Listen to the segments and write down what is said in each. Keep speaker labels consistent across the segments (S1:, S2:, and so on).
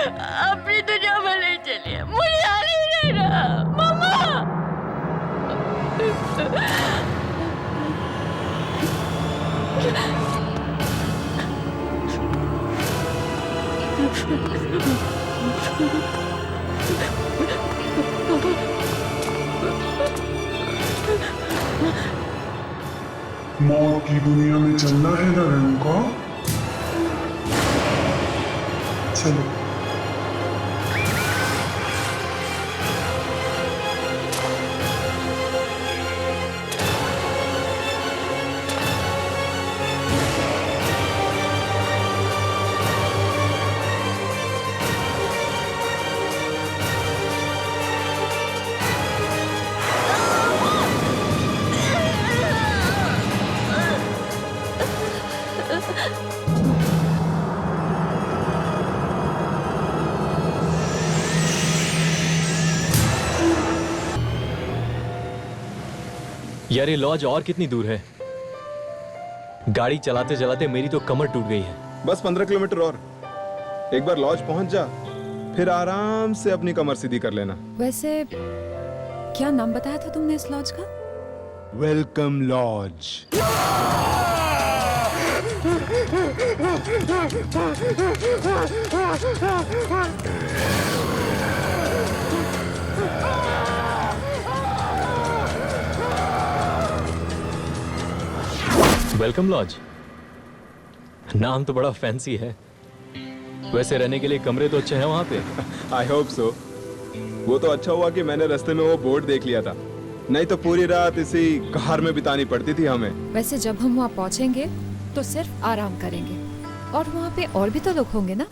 S1: अपनी दुनिया में नहीं चलिए, मुझे यहाँ नहीं रहना। मामा
S2: मौत की दुनिया में चलना है ना रेणुका? चलो।
S3: यार ये लॉज और कितनी दूर है? गाड़ी चलाते चलाते मेरी तो कमर टूट गई है।
S4: बस 15 किलोमीटर और। एक बार लॉज पहुंच जा, फिर आराम से अपनी कमर सीधी कर लेना।
S5: वैसे क्या नाम बताया था तुमने इस लॉज का?
S4: Welcome lodge.
S3: वेलकम लॉज, नाम तो बड़ा फैंसी है। वैसे रहने के लिए कमरे तो अच्छे हैं वहां पे?
S4: I hope so. वो तो अच्छा हुआ कि मैंने रास्ते में वो बोर्ड देख लिया था, नहीं तो पूरी रात इसी कार में बितानी पड़ती थी हमें।
S5: वैसे जब हम वहाँ पहुँचेंगे तो सिर्फ आराम करेंगे, और वहाँ पे और भी तो लोग होंगे ना?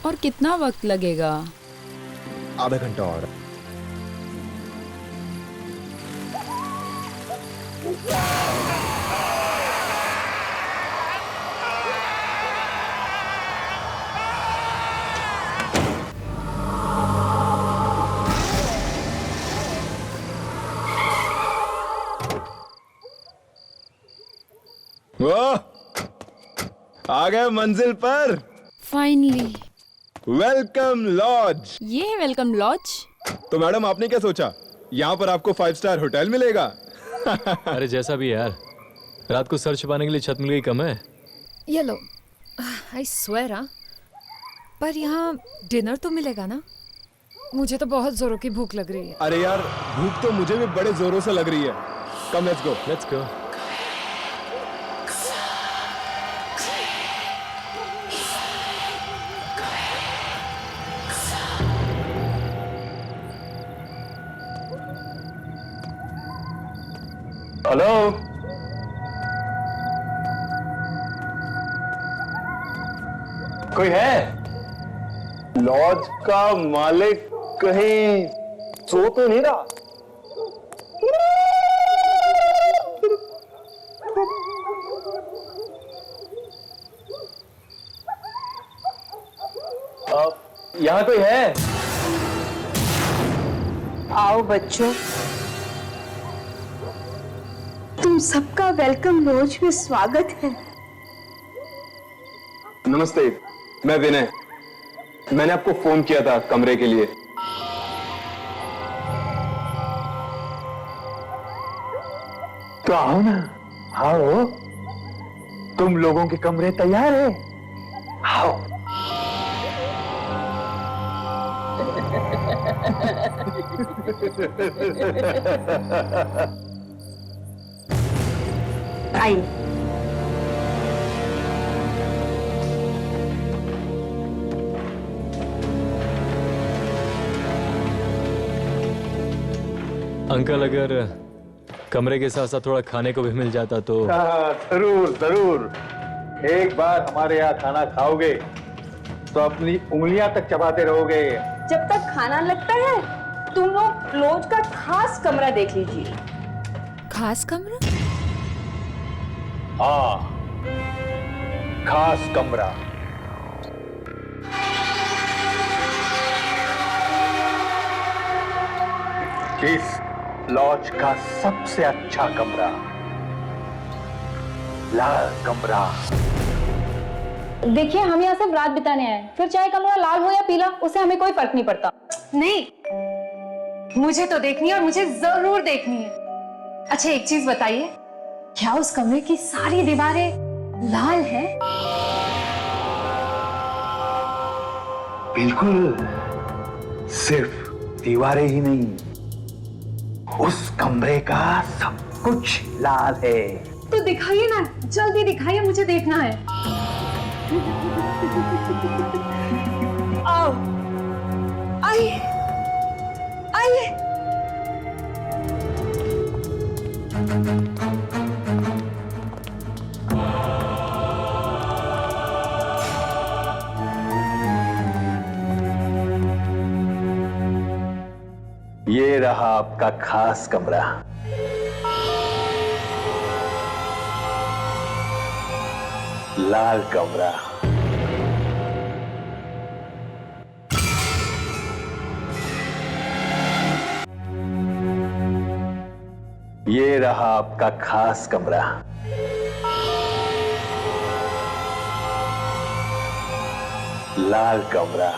S5: और कितना वक्त लगेगा?
S4: आधा घंटा और। वाह, आ गए मंजिल पर।
S5: फाइनली।
S4: Welcome lodge.
S5: ये है वेलकम लॉज?
S4: तो मैडम आपने क्या सोचा, यहाँ पर आपको 5 स्टार होटल मिलेगा?
S3: अरे जैसा भी है यार, रात को सर छुपाने के लिए छत मिल गई कम है।
S5: ये लो, आई स्वेयर। पर यहाँ डिनर तो मिलेगा ना? मुझे तो बहुत जोरों की भूख लग रही है।
S4: अरे यार, भूख तो मुझे भी बड़े जोरों से लग रही है। Come let's go.
S3: Let's go.
S6: Hello, कोई है? लॉज का मालिक कहीं सो तो नहीं रहा? यहाँ कोई है?
S7: आओ बच्चों, तुम सबका वेलकम लॉज में स्वागत है।
S4: नमस्ते, मैं विनय। मैंने आपको फोन किया था कमरे के लिए।
S6: तो आओ ना, आओ। तुम लोगों के कमरे तैयार है, आओ।
S7: आइए।
S3: अंकल, अगर कमरे के साथ साथ थोड़ा खाने को भी मिल जाता तो।
S6: जरूर जरूर। एक बार हमारे यहाँ खाना खाओगे तो अपनी उंगलियां तक चबाते रहोगे।
S7: जब तक खाना लगता है तुम लोग लॉज का खास कमरा देख लीजिए।
S5: खास कमरा?
S6: हाँ, खास कमरा। इस लॉज का सबसे अच्छा कमरा, लाल कमरा।
S8: देखिए, हम यहाँ सिर्फ रात बिताने आए, फिर चाहे कमरा लाल हो या पीला, उससे हमें कोई फर्क नहीं पड़ता।
S5: नहीं, मुझे तो देखनी है और मुझे जरूर देखनी है। अच्छा एक चीज बताइए, क्या उस कमरे की सारी दीवारें लाल हैं?
S6: बिल्कुल, सिर्फ दीवारें ही नहीं, उस कमरे का सब कुछ लाल है।
S5: तो दिखाइए ना, जल्दी दिखाइए, मुझे देखना है। आओ, आइए, आइए।
S6: ये रहा आपका खास कमरा। लाल कमरा। ये रहा आपका खास कमरा। लाल कमरा।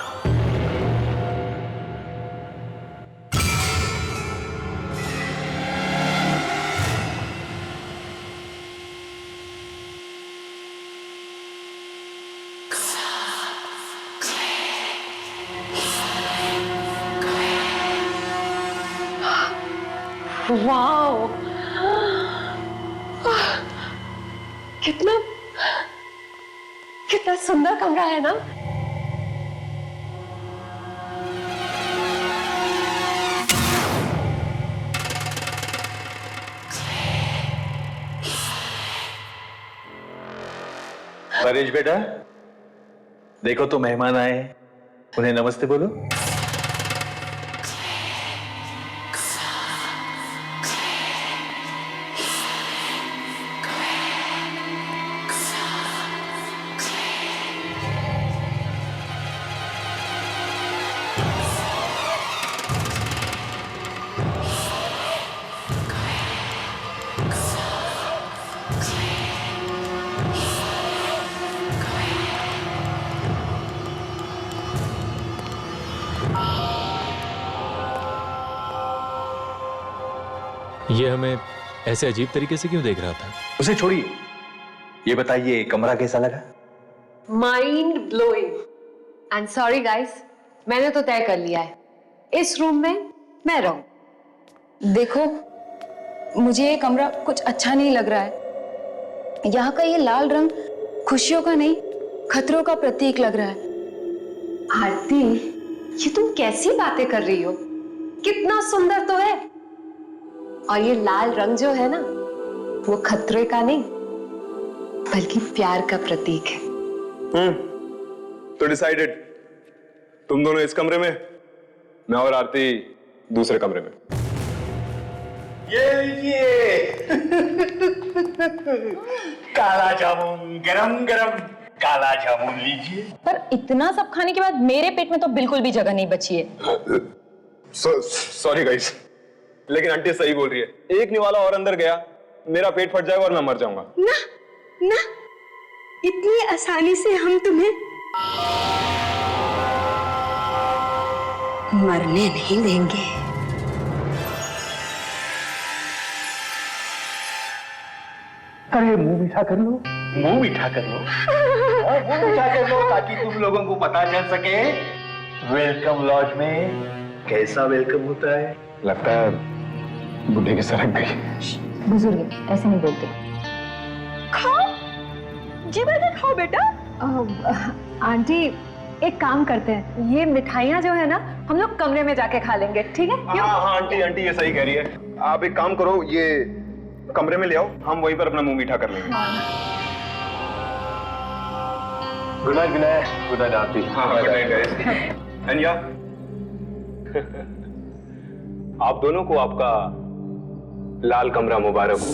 S5: वाओ, कितना कितना सुंदर कमरा है ना।
S6: परेश बेटा, देखो तो मेहमान आए, उन्हें नमस्ते बोलो।
S3: ये हमें ऐसे अजीब तरीके से क्यों देख रहा था?
S6: उसे छोड़िए, ये बताइए कमरा कैसा लगा?
S5: Mind blowing. And sorry guys, मैंने तो तय कर लिया है, इस रूम में मैं रहूं।
S8: देखो, मुझे ये कमरा कुछ अच्छा नहीं लग रहा है। यहाँ का ये लाल रंग खुशियों का नहीं, खतरों का प्रतीक लग रहा है।
S5: आरती, ये तुम कैसी बातें कर रही हो? कितना सुंदर तो है। और ये लाल रंग जो है ना, वो खतरे का नहीं बल्कि प्यार का प्रतीक है।
S4: तो डिसाइडेड, तुम दोनों इस कमरे में, मैं और आरती दूसरे कमरे में।
S6: ये लीजिए काला जामुन, गरम गरम काला जामुन लीजिए।
S8: पर इतना सब खाने के बाद मेरे पेट में तो बिल्कुल भी जगह नहीं बची है।
S4: सॉरी गाइस, लेकिन आंटी सही बोल रही है। एक निवाला और अंदर गया, मेरा पेट फट जाएगा और मैं मर जाऊंगा।
S7: ना ना, इतनी आसानी से हम तुम्हें मरने नहीं देंगे।
S6: अरे मुंह मीठा कर लो, मुंह मीठा कर लो, मुंह मीठा कर लो, ताकि तुम लोगों को पता चल सके वेलकम लॉज में कैसा वेलकम होता है।
S4: लगता है बुढ़े की सरक गई।
S8: बुजुर्ग ऐसे नहीं बोलते।
S7: खाओ, जी बेटा खाओ बेटा।
S5: आंटी, एक काम करते हैं, ये मिठाइयाँ जो है ना, हम लोग कमरे में जाके खा लेंगे, ठीक है?
S4: हाँ हाँ आंटी, आंटी ये सही कह रही है। आप एक काम करो, ये कमरे में ले आओ, हम वहीं पर अपना मुंह मीठा कर लेंगे।
S6: गुड नाइट विनय, गुड नाइट आरती।
S4: हाँ गुड नाइट गाइस। एंड या आप दोनों को आपका लाल कमरा मुबारक हो।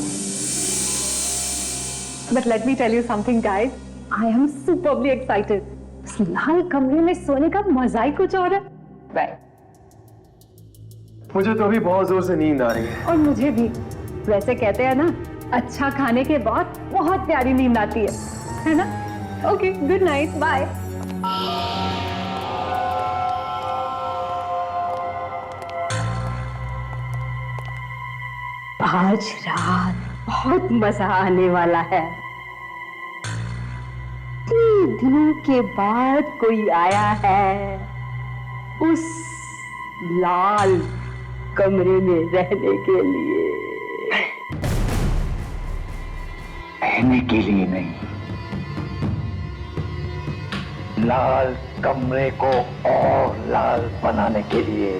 S5: But let me tell you something, guys. I am superbly excited. इस लाल कमरे में सोने का मजा ही कुछ और है। Right.
S6: मुझे तो अभी बहुत जोर से नींद आ रही है।
S5: और मुझे भी। वैसे कहते हैं ना, अच्छा खाने के बाद बहुत प्यारी नींद आती है ना? Okay, good night, bye. आज रात बहुत मजा आने वाला है। इतने दिनों के बाद कोई आया है उस लाल कमरे में रहने के लिए।
S6: रहने के लिए नहीं, लाल कमरे को और लाल बनाने के लिए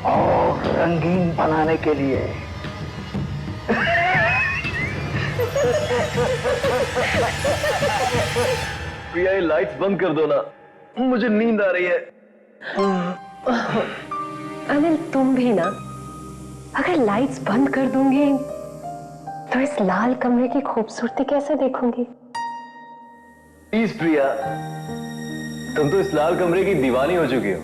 S6: और रंगीन बनाने के लिए। प्रिया, ये लाइट्स बंद कर दो ना, मुझे नींद आ रही है।
S5: अनिल, तुम भी ना, अगर लाइट्स बंद कर दूंगी तो इस लाल कमरे की खूबसूरती कैसे देखूंगी?
S6: प्लीज प्रिया, तुम तो इस लाल कमरे की दीवानी हो चुकी हो।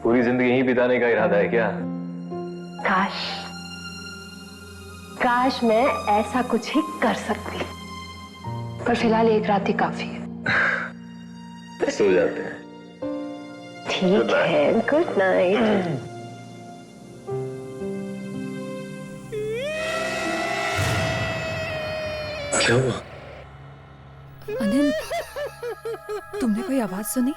S6: पूरी जिंदगी यहीं बिताने का इरादा है क्या?
S5: काश मैं ऐसा कुछ ही कर सकती, पर फिलहाल एक रात ही काफी है।
S6: सो जाते हैं।
S5: ठीक है, गुड नाइट।
S6: क्या हुआ?
S7: अनिल, तुमने कोई आवाज सुनी?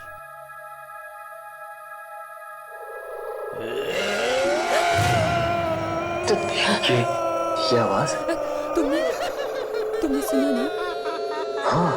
S6: ये आवाज?
S7: तुमने सुना ना?
S6: हाँ।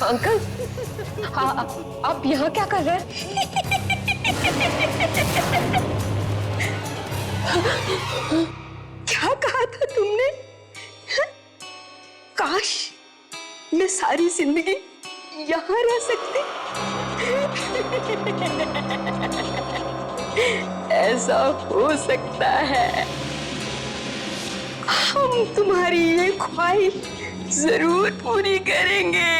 S5: अंकल, आप यहाँ क्या कर रहे हैं?
S7: क्या कहा था तुमने? काश मैं सारी जिंदगी यहाँ रह सकती। ऐसा हो सकता है। हम तुम्हारी ये ख्वाहिश जरूर पूरी करेंगे।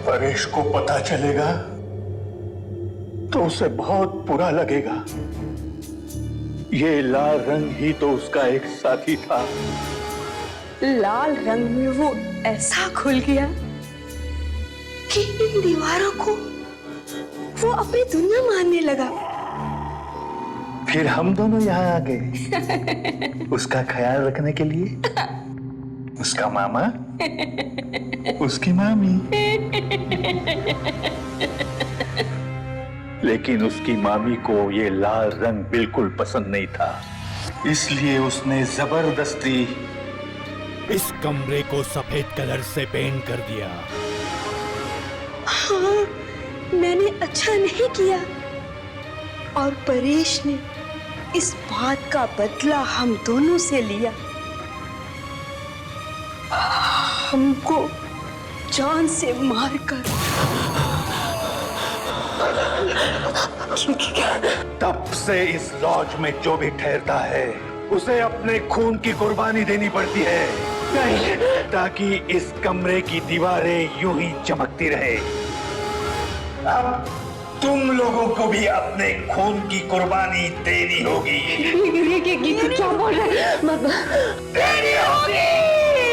S6: परेश को पता चलेगा तो उसे बहुत बुरा लगेगा। ये लाल रंग ही तो उसका एक साथी था।
S7: लाल रंग में वो ऐसा खुल गया कि इन दीवारों को वो अपनी दुनिया मानने लगा।
S6: फिर हम दोनों यहाँ आ गए उसका ख्याल रखने के लिए। उसका मामा, उसकी मामी। लेकिन उसकी मामी को ये लाल रंग बिल्कुल पसंद नहीं था, इसलिए उसने जबरदस्ती
S9: इस कमरे को सफेद कलर से पेंट कर दिया।
S7: हाँ, मैंने अच्छा नहीं किया और परेश ने इस बात का बदला हम दोनों से लिया। हमको जान से मारकर।
S6: तब से इस लॉज में जो भी ठहरता है उसे अपने खून की कुर्बानी देनी पड़ती है ताकि इस कमरे की दीवारें यूं ही चमकती रहे। अब तुम लोगों को भी अपने खून की कुर्बानी देनी होगी।
S7: क्या बोल रहे हैं?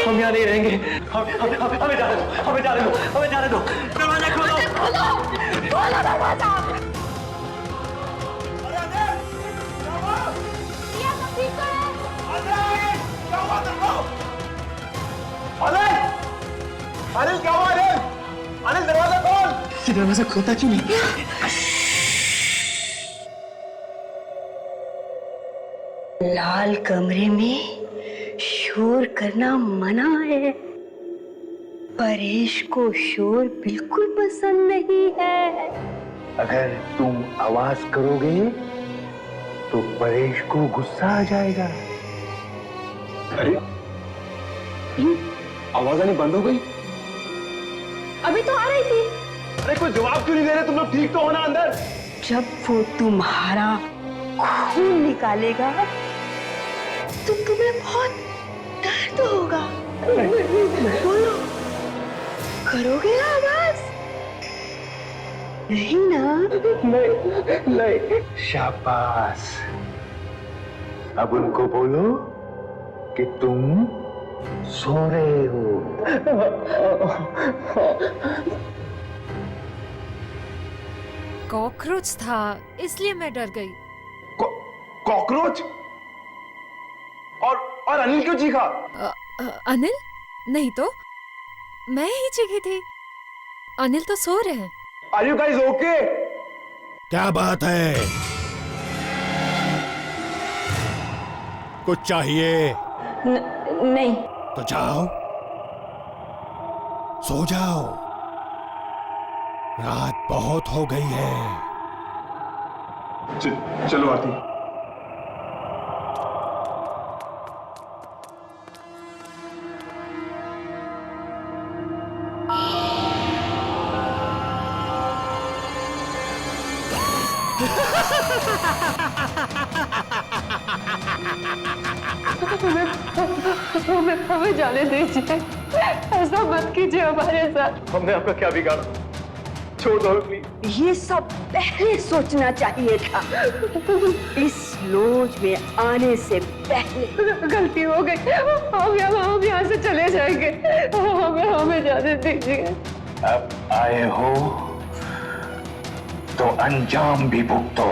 S6: हम यहाँ नहीं रहेंगे। हमें जाने दो, हमें जाने दो, हमें जाने दो। दरवाजा खोलो,
S7: खोलो दरवाजा।
S6: अनिल क्या हुआ? अनिल दरवाजा खोल। ये दरवाजा खोलता क्यों नहीं?
S7: लाल कमरे में शोर करना मना है। परेश को शोर बिल्कुल पसंद नहीं है।
S6: अगर तुम आवाज करोगे तो परेश को गुस्सा आ जाएगा। अरे आवाज आनी बंद हो गई?
S7: अभी तो आ रही थी।
S6: अरे कोई जवाब क्यों नहीं दे रहे? तुम लोग ठीक तो हो ना अंदर?
S7: जब वो तुम्हारा खून निकालेगा तो तुम्हें बहुत दर्द होगा। बोलो, करोगे ना आवाज? नहीं ना?
S6: नहीं। शाबाश। अब उनको बोलो कि तुम सो रहे हो।
S10: कॉकरोच था इसलिए मैं डर गई।
S6: कॉकरोच? और अनिल क्यों चीखा?
S10: अनिल? नहीं तो मैं ही चीखी थी। अनिल तो सो रहे हैं।
S6: Are you guys okay?
S9: क्या बात है? कुछ चाहिए?
S7: नहीं।
S9: तो जाओ, सो जाओ। रात बहुत हो गई है।
S2: चलो आरती।
S5: हमें जाने दीजिए। ऐसा मत कीजिए हमारे साथ।
S6: हमने आपका क्या बिगाड़ा? छोड़ दो प्लीज।
S7: ये सब पहले सोचना चाहिए था। इस लॉज में आने से पहले।
S5: गलती हो गई। हम यहाँ से चले जाएंगे। हमें जाने दीजिए।
S6: अब आए हो तो अंजाम भी भुगतो।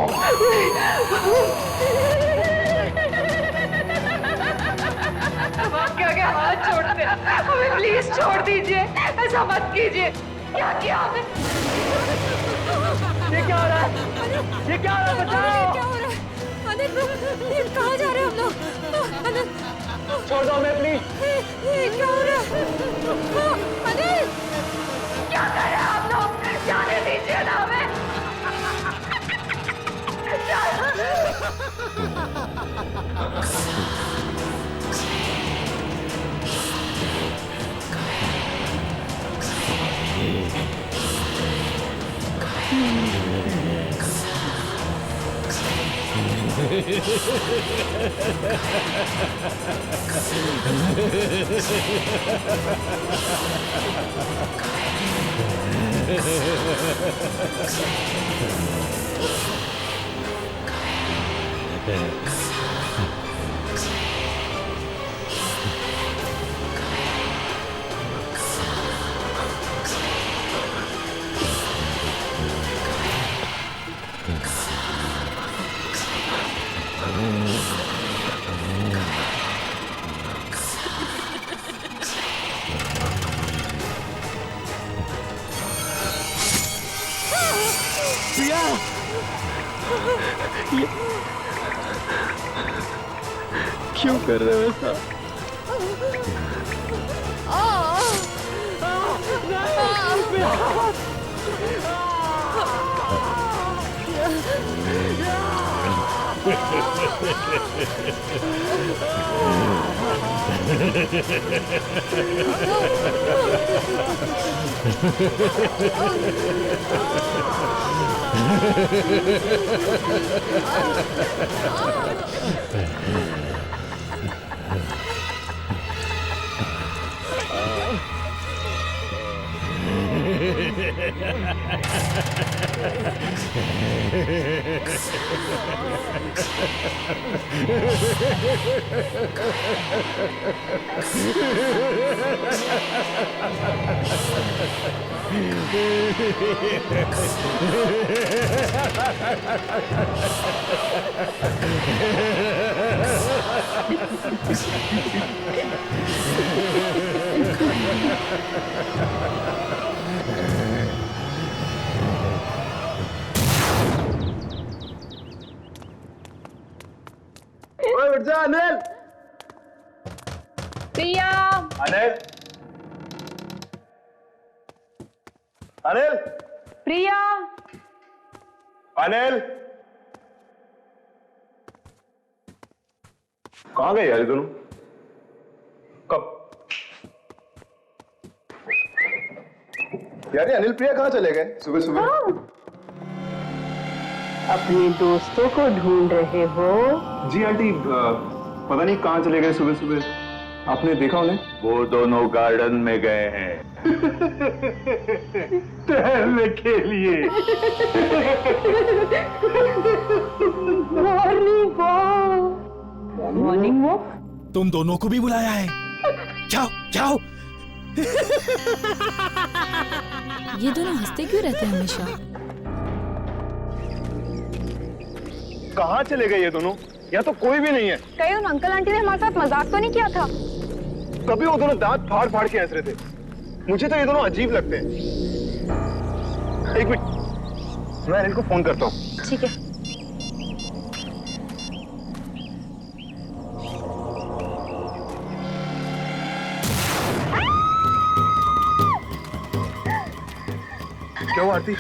S5: क्या हाथ छोड़ दे। हमें प्लीज छोड़ दीजिए। ऐसा मत कीजिए। क्या किया हमें?
S6: ये क्या हो रहा है? ये क्या हो रहा है? बचाओ!
S10: क्या हो रहा है? अनिल, कहाँ जा रहे हैं हम लोग? अनिल,
S6: छोड़ दो हमें प्लीज।
S10: ये क्या हो रहा है? अनिल,
S5: क्या कर रहे हैं आप लोग? जाने दीजिए ना हमें।
S3: क्यों कर रहे हो ऐसा?
S4: ओए उठ जा अनिल।
S8: प्रिया,
S6: अनिल, अनिल,
S8: प्रिया,
S6: अनिल, कहाँ गए यार ये दोनों? कब? यार ये अनिल प्रिया कहाँ चले गए सुबह सुबह?
S7: अपने दोस्तों को ढूंढ रहे हो?
S6: जी आंटी, पता नहीं कहाँ चले गए सुबह सुबह। आपने देखा उन्हें? वो दोनों गार्डन में गए हैं टहलने के लिए।
S7: Morning walk. Morning walk?
S9: तुम दोनों को भी बुलाया है। जाओ जाओ।
S10: ये दोनों हंसते क्यों रहते हैं हमेशा?
S6: कहाँ चले गए ये दोनों? यहाँ तो कोई भी नहीं है।
S8: कहीं उन अंकल आंटी ने हमारे साथ मजाक तो नहीं किया था?
S6: तभी वो दोनों दांत फाड़ फाड़ के हंस रहे थे। मुझे तो ये दोनों अजीब लगते हैं। एक मिनट, मैं अनिल को फोन करता हूँ।
S8: ठीक है।
S6: क्या हुआ आरती?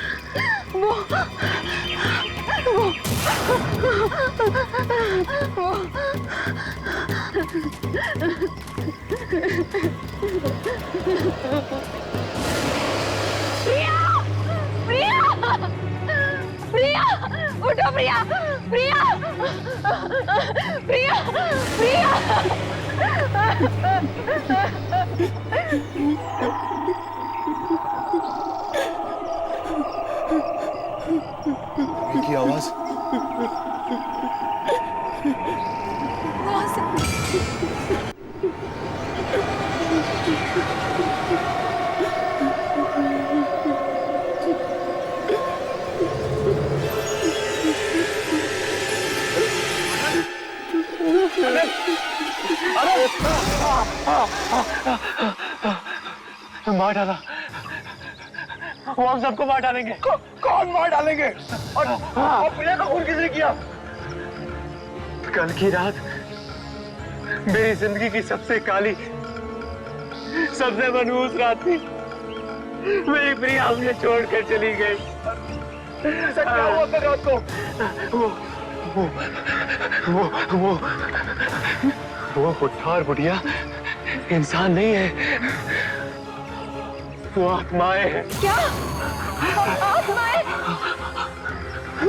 S8: प्रिया, प्रिया, प्रिया, उठो प्रिया, प्रिया, प्रिया, प्रिया।
S6: की आवाज। मार डाला। वो हम सबको मार डालेंगे। कौन मार डालेंगे? और प्रिया का खून किसने किया? कल की रात मेरी जिंदगी की सबसे काली, सबसे मनहूस रात थी। मेरी प्रिया हमने छोड़कर चली गई। ऐसा क्या हुआ कल रात को? वो बुढ़ा और बुढ़िया इंसान नहीं है, वो आत्माएं हैं।
S8: क्या? आत्माएं?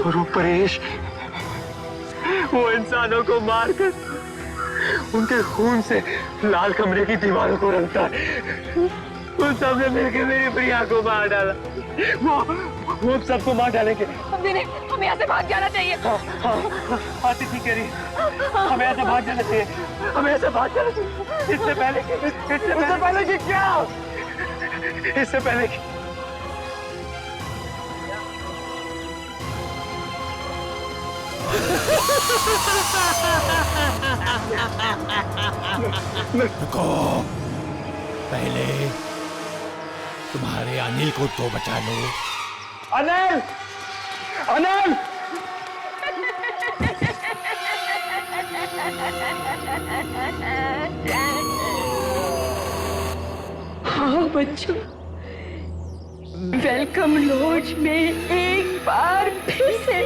S6: और वो परेश, वो इंसानों को मारकर उनके खून से लाल कमरे की दीवारों को रंगता है। उन सब ने मिलकर मेरी प्रिया को मार डाला। वो सबको मार डालेंगे।
S8: हमें यहाँ से भाग जाना चाहिए।
S6: आती ठीक कह रही है। हमें ऐसे भाग जाना चाहिए। हमें ऐसे भाग जाना चाहिए। इससे पहले कि क्या? इससे पहले कि
S9: रुको, पहले तुम्हारे अनिल को तो बचा लो।
S6: अनिल! अनिल!
S7: हाँ बच्चों, वेलकम लॉज में एक बार फिर से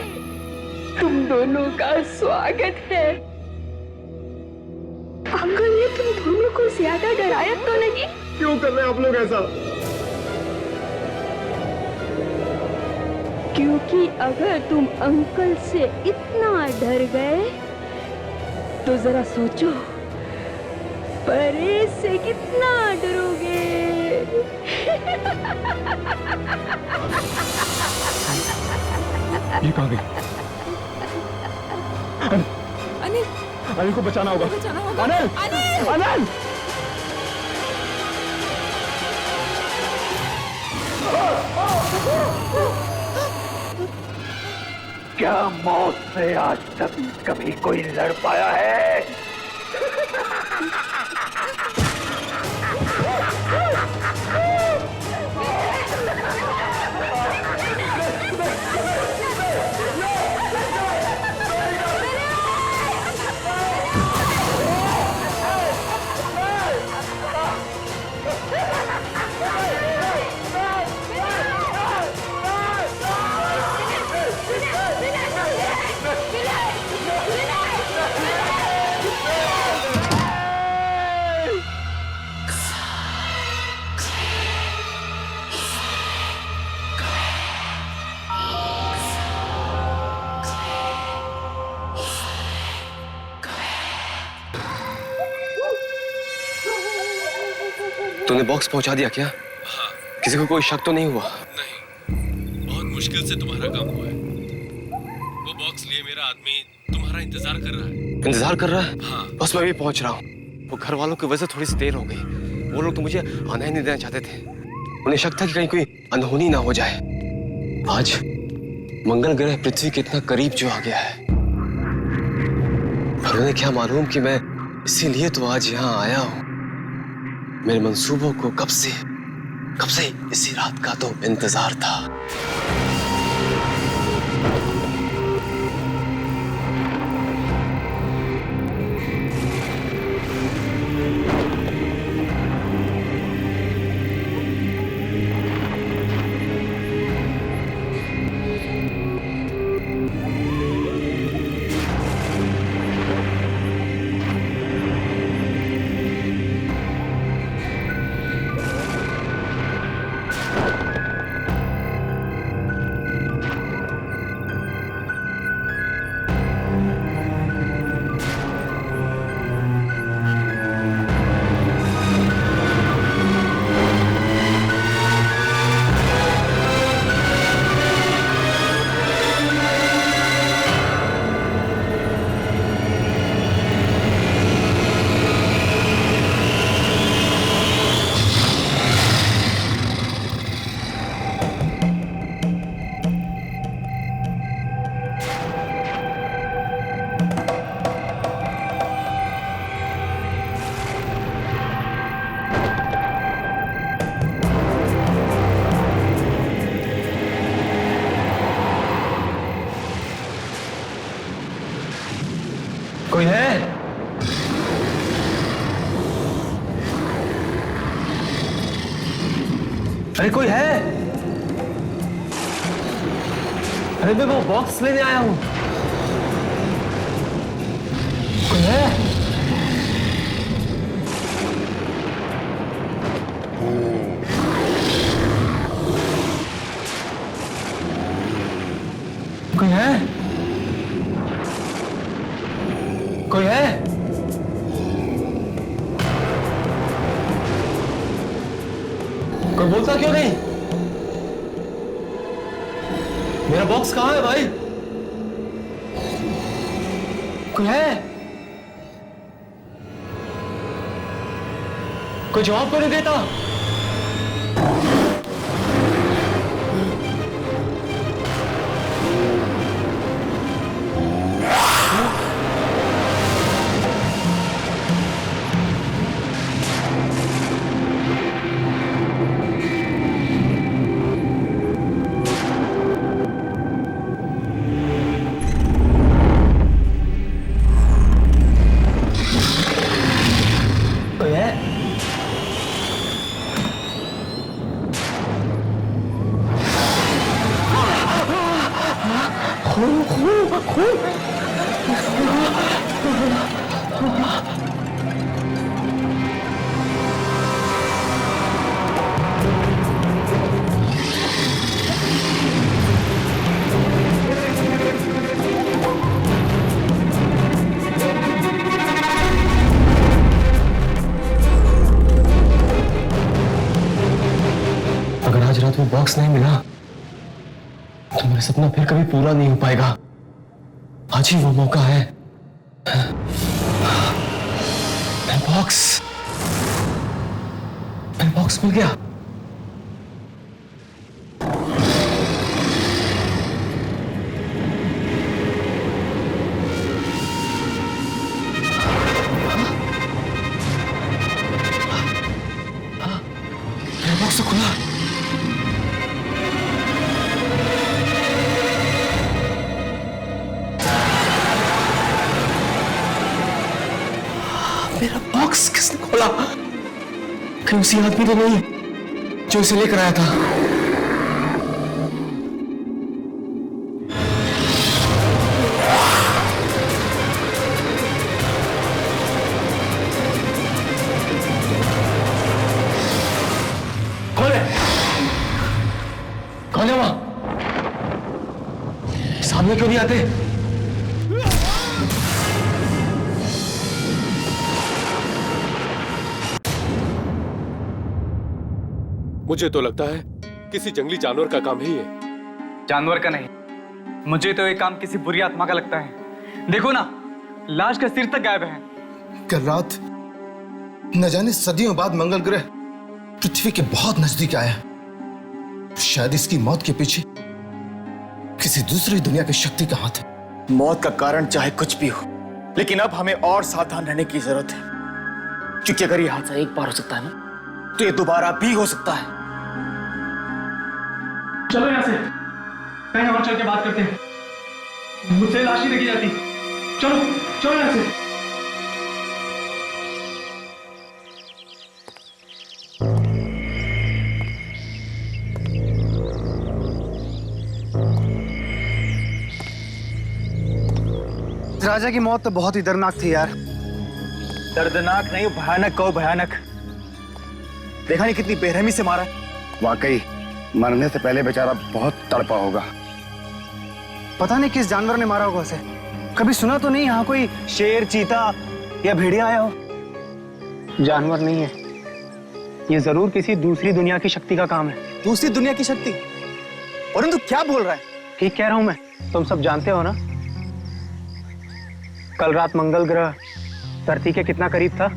S7: तुम दोनों का स्वागत है। अंकल ने तुम दोनों को ज्यादा डराया तो नहीं?
S6: क्यों कर रहे हैं आप लोग ऐसा?
S7: क्योंकि अगर तुम अंकल से इतना डर गए तो जरा सोचो परेश से कितना डरोगे।
S6: ये कहाँ गई?
S10: अनिल
S3: अनिल को बचाना होगा।
S10: बचाना होगा।
S3: अनिल!
S10: अनिल!
S3: अनिल!
S6: क्या मौत से आज तक कभी कोई लड़ पाया है?
S11: तूने बॉक्स पहुंचा दिया क्या?
S12: हाँ।
S11: किसी को कोई शक तो नहीं हुआ?
S12: नहीं, बहुत मुश्किल से तुम्हारा काम हुआ है। वो बॉक्स लिए मेरा आदमी तुम्हारा इंतजार कर रहा है।
S11: इंतजार कर रहा है?
S12: हाँ।
S11: बस मैं भी पहुंच रहा हूँ। वो घर वालों की वजह से थोड़ी सी देर हो गई। वो लोग तो मुझे आना ही नहीं देना चाहते थे। उन्हें शक था कि कहीं कोई अनहोनी ना हो जाए। आज मंगल ग्रह पृथ्वी के इतना करीब जो आ गया है, पर उन्हें क्या मालूम कि मैं इसीलिए तो आज यहाँ आया हूँ। मेरे मंसूबों को कब से इसी रात का तो इंतजार था। कोई है? अरे कोई है? अरे मैं वो बॉक्स लेने आया हूं। कोई है? कोई है? कोई है? कोई बोलता क्यों नहीं? मेरा बॉक्स कहां है भाई? कोई है? कोई जवाब क्यों नहीं देता? अगर आज रात में बॉक्स नहीं मिला तो मेरा सपना फिर कभी पूरा नहीं हो पाएगा। आज ही वो मौका है बॉक्स मिल गया। बॉक्स तो खुला। मेरा बॉक्स किसने खोला? कहीं उसी आदमी तो नहीं जो इसे लेकर आया था? कौन है? कौन है वहां? सामने क्यों नहीं आते?
S12: मुझे तो लगता है किसी जंगली जानवर का काम ही है।
S13: जानवर का नहीं, मुझे तो ये काम किसी बुरी आत्मा का लगता है। देखो ना, लाश का सिर तक गायब है।
S14: कल रात न जाने सदियों बाद मंगल ग्रह पृथ्वी के बहुत नजदीक आया। शायद इसकी मौत के पीछे किसी दूसरी दुनिया की शक्ति का हाथ है।
S6: मौत का कारण चाहे कुछ भी हो, लेकिन अब हमें और सावधान रहने की जरूरत है, क्योंकि अगर यह हादसा एक बार हो सकता है ना, तो ये दोबारा भी हो सकता है।
S13: चलो यहाँ से कहीं और चल के बात करते हैं। मुझसे लाश ही देखी जाती। चलो चलो यहाँ से। राजा की मौत तो बहुत ही दर्दनाक थी यार।
S6: दर्दनाक नहीं, भयानक कहो भयानक। देखा नहीं कितनी बेरहमी से मारा।
S14: वाकई मरने से पहले बेचारा बहुत तड़पा होगा।
S13: पता नहीं किस जानवर ने मारा होगा उसे। कभी सुना तो नहीं यहाँ कोई शेर, चीता या भेड़िया आया हो। जानवर नहीं है, ये जरूर किसी दूसरी दुनिया की शक्ति का काम है।
S6: दूसरी दुनिया की शक्ति? और तू क्या बोल रहा है?
S13: ठीक कह रहा हूं मैं। तुम सब जानते हो ना, कल रात मंगल ग्रह धरती के कितना करीब था।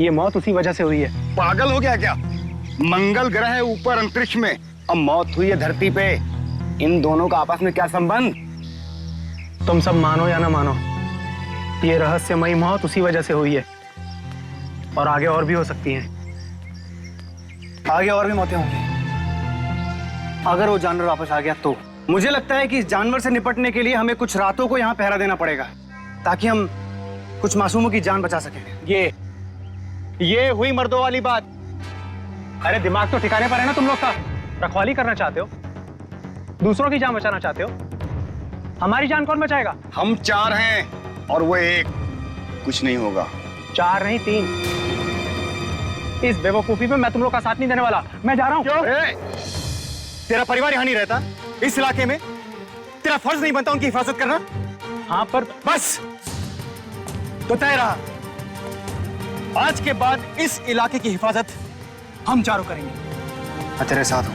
S13: ये मौत उसी वजह से हुई है।
S14: पागल हो गया क्या? मंगल ग्रह है ऊपर अंतरिक्ष में, अब मौत हुई है धरती पे। इन दोनों का आपस में क्या संबंध?
S13: तुम सब मानो या ना मानो, ये रहस्यमयी मौत उसी वजह से हुई है, और आगे और भी हो सकती हैं। आगे और भी मौतें होंगी अगर वो जानवर वापस आ गया तो। मुझे लगता है कि इस जानवर से निपटने के लिए हमें कुछ रातों को यहाँ पहरा देना पड़ेगा, ताकि हम कुछ मासूमों की जान बचा सकें। ये हुई मर्दों वाली बात। अरे दिमाग तो ठिकाने पर है ना तुम लोग का? रखवाली करना चाहते हो, दूसरों की जान बचाना चाहते हो। हमारी जान कौन बचाएगा?
S14: हम 4 हैं और वो 1। कुछ नहीं होगा।
S13: 4 नहीं 3। इस बेवकूफी में मैं तुम लोग का साथ नहीं देने वाला। मैं जा रहा हूँ।
S6: तेरा परिवार यहाँ नहीं रहता इस इलाके में? तेरा फर्ज नहीं बनता उनकी हिफाजत करना?
S13: हाँ पर
S6: बस तो तय रहा, आज के बाद इस इलाके की हिफाजत हम चारों करेंगे। मैं तेरे साथ हूं।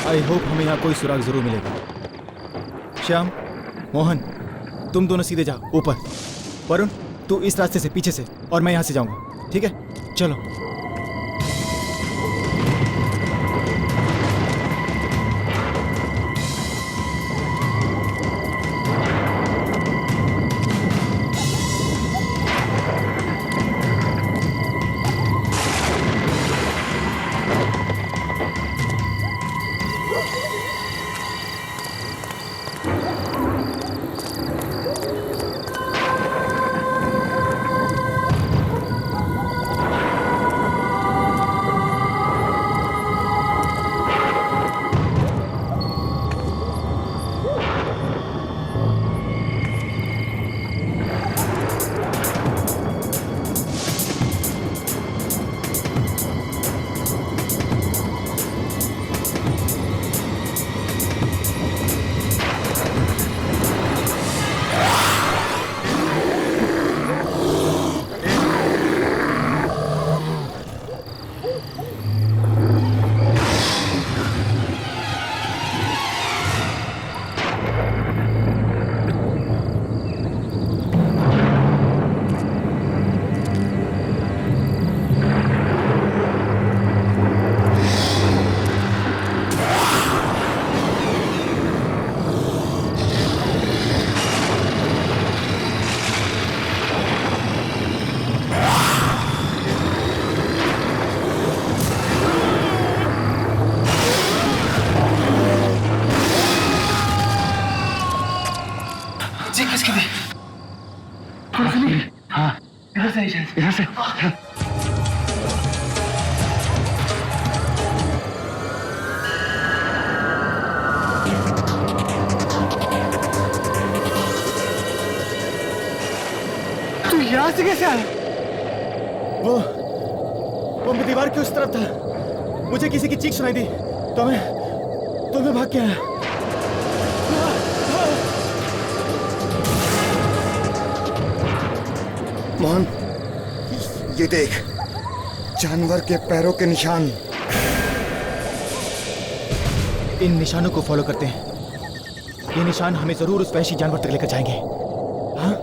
S15: आई होप हमें यहाँ कोई सुराग जरूर मिलेगा। श्याम, मोहन, तुम दोनों सीधे जाओ ऊपर। वरुण, तू इस रास्ते से पीछे से, और मैं यहाँ से जाऊंगा। ठीक है, चलो।
S13: इसकी भी। थोड़ा सा नहीं। हाँ इधर से इधर से। तू यहाँ से कैसे आया?
S15: वो दीवार के उस तरफ था, मुझे किसी की चीख सुनाई दी तो मैं भाग के आया।
S16: मोहन, ये देख, जानवर के पैरों के निशान।
S15: इन निशानों को फॉलो करते हैं। ये निशान हमें जरूर उस वहशी जानवर तक लेकर जाएंगे। हाँ?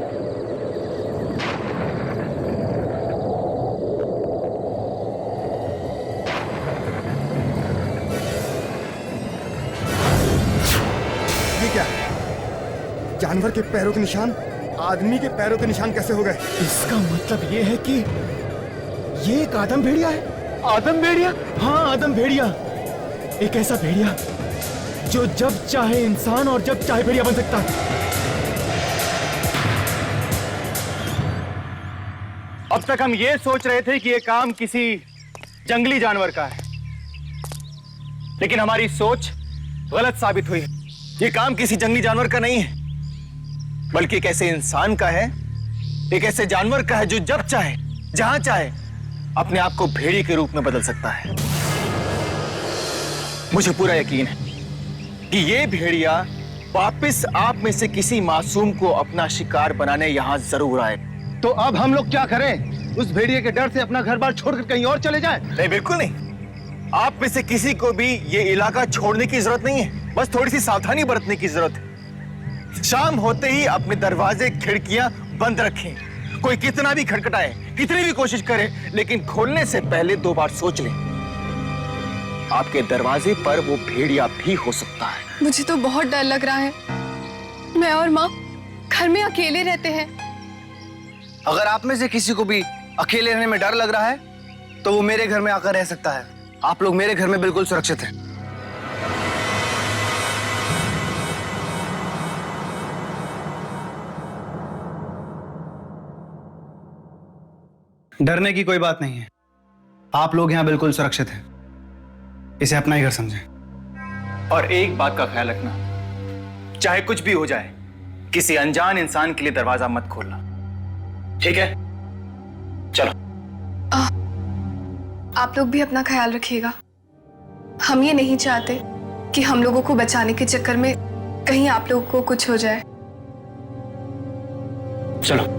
S16: ये क्या? जानवर के पैरों के निशान आदमी के पैरों के निशान कैसे हो गए?
S15: इसका मतलब ये है कि ये एक आदम भेड़िया है। आदम भेड़िया? हाँ, आदम भेड़िया। एक ऐसा भेड़िया जो जब चाहे इंसान और जब चाहे भेड़िया बन सकता है।
S13: अब तक हम ये सोच रहे थे कि ये काम किसी जंगली जानवर का है, लेकिन हमारी सोच गलत साबित हुई। ये काम किसी जंगली जानवर का नहीं है, बल्कि एक ऐसे इंसान का है, एक ऐसे जानवर का है जो जब चाहे जहां चाहे अपने आप को भेड़िए के रूप में बदल सकता है। मुझे पूरा यकीन है कि ये भेड़िया वापस आप में से किसी मासूम को अपना शिकार बनाने यहां जरूर आए।
S16: तो अब हम लोग क्या करें? उस भेड़िए के डर से अपना घर बार छोड़कर कहीं और चले जाएं?
S13: नहीं, बिल्कुल नहीं। आप में से किसी को भी ये इलाका छोड़ने की जरूरत नहीं है, बस थोड़ी सी सावधानी बरतने की जरूरत है। शाम होते ही अपने दरवाजे खिड़कियां बंद रखें। कोई कितना भी खटखटाए, कितनी भी कोशिश करे, लेकिन खोलने से पहले 2 बार सोच लें। आपके दरवाजे पर वो भेड़िया भी हो सकता है।
S7: मुझे तो बहुत डर लग रहा है। मैं और माँ घर में अकेले रहते हैं।
S13: अगर आप में से किसी को भी अकेले रहने में डर लग रहा है तो वो मेरे घर में आकर रह सकता है। आप लोग मेरे घर में बिल्कुल सुरक्षित हैं। डरने की कोई बात नहीं है। आप लोग यहां बिल्कुल सुरक्षित हैं। इसे अपना ही घर समझें। और एक बात का ख्याल रखना, चाहे कुछ भी हो जाए, किसी अनजान इंसान के लिए दरवाजा मत खोलना, ठीक है? चलो।
S7: आप लोग भी अपना ख्याल रखिएगा। हम ये नहीं चाहते कि हम लोगों को बचाने के चक्कर में कहीं आप लोगों को कुछ हो जाए।
S13: चलो।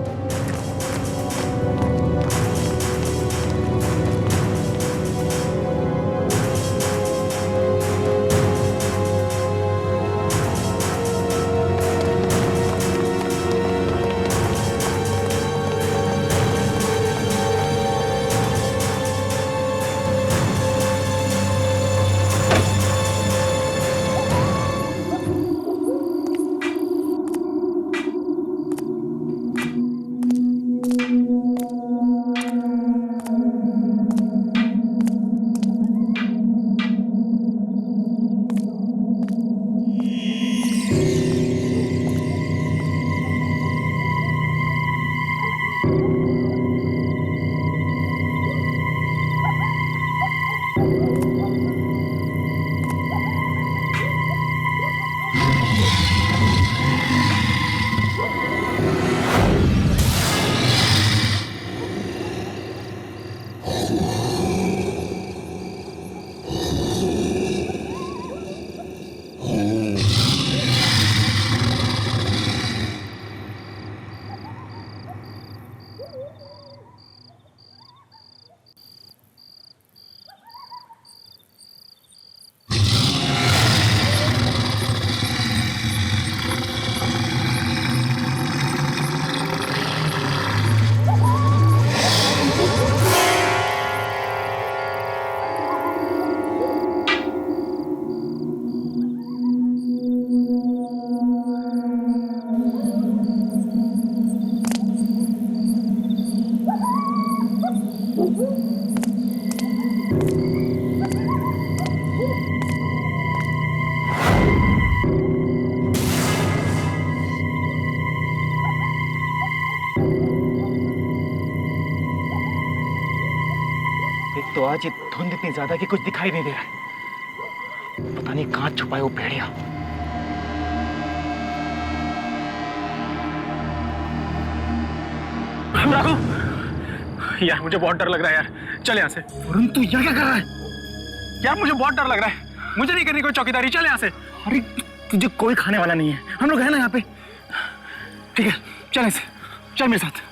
S13: तो आज ये धुंध इतनी ज्यादा कि कुछ दिखाई नहीं दे रहा है। पता नहीं कहाँ छुपा है वो भेड़िया। राघव, यार मुझे बहुत डर लग रहा है यार। चल यहाँ से। वरुण तू यहाँ क्या कर रहा है? यार मुझे बहुत डर लग रहा है। मुझे नहीं करनी कोई चौकीदारी। चल यहाँ से। अरे तुझे कोई खाने वाला नहीं है, हम लोग हैं ना यहाँ पे। ठीक है चल ऐसे, चल मेरे साथ।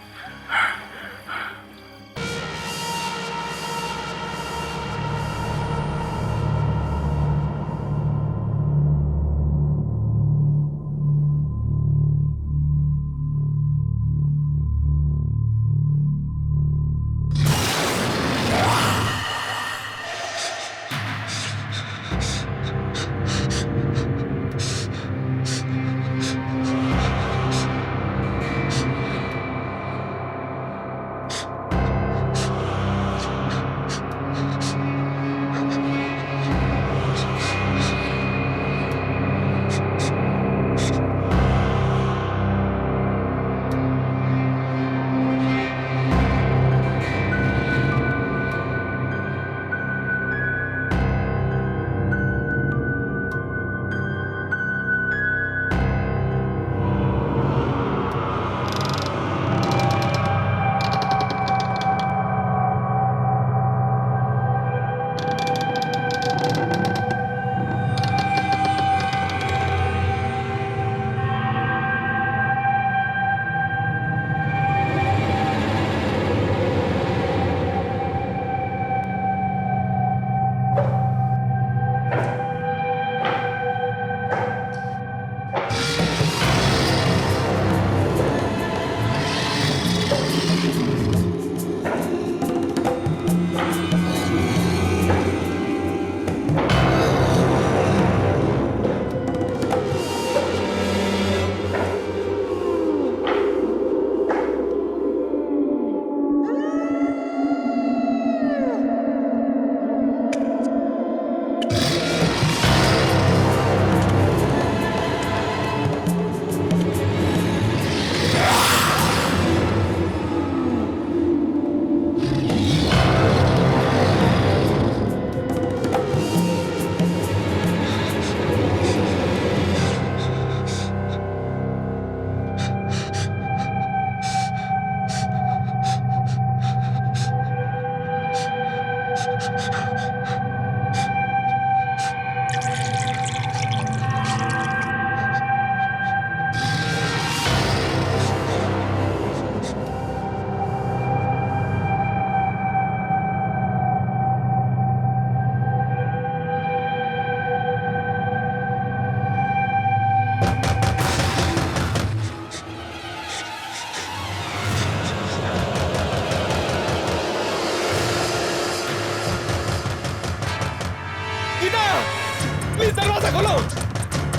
S12: प्लीज दरवाजा खोलो।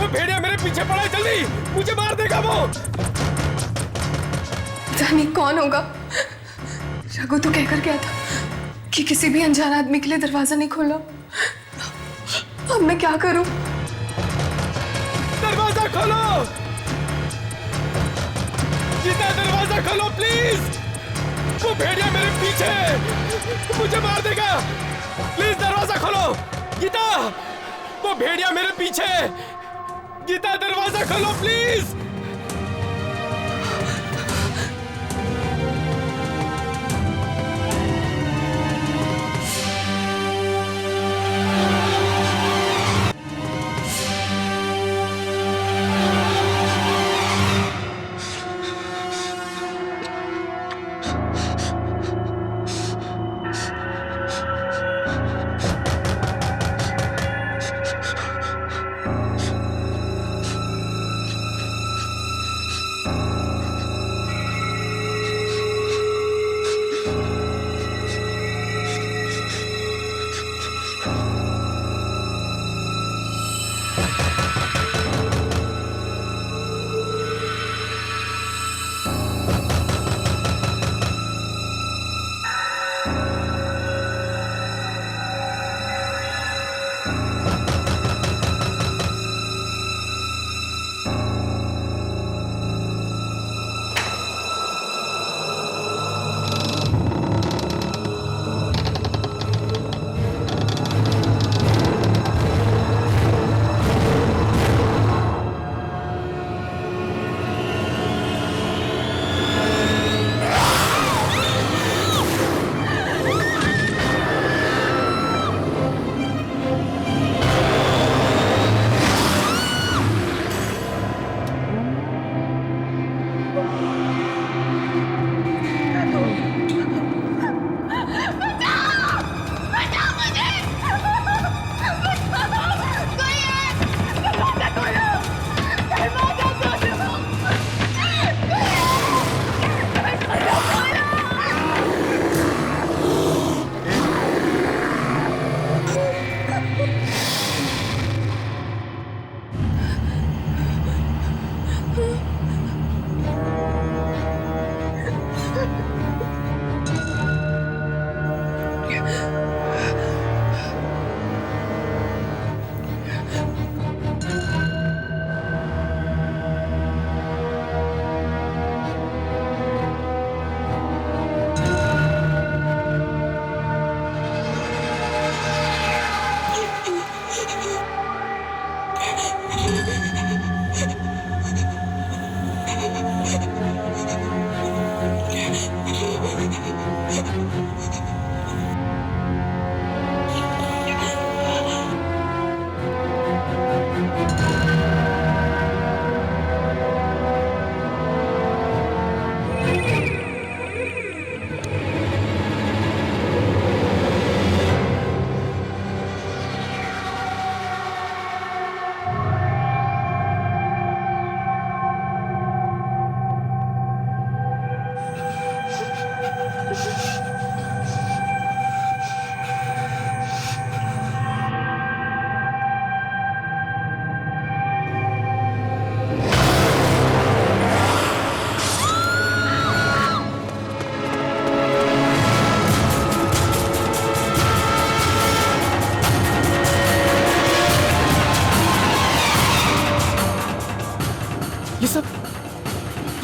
S12: वो भेड़िया मेरे पीछे पड़ा है, जल्दी, मुझे मार देगा वो।
S7: जानी कौन होगा? रघु तो कहकर गया था कि किसी भी अनजान आदमी के लिए दरवाजा नहीं खोला। अब मैं क्या करूं?
S12: दरवाजा खोलो गीता, दरवाजा खोलो प्लीज। वो भेड़िया मेरे पीछे, मुझे मार देगा। प्लीज दरवाजा खोलो गीता, वो भेड़िया मेरे पीछे। गीता दरवाजा खोलो प्लीज।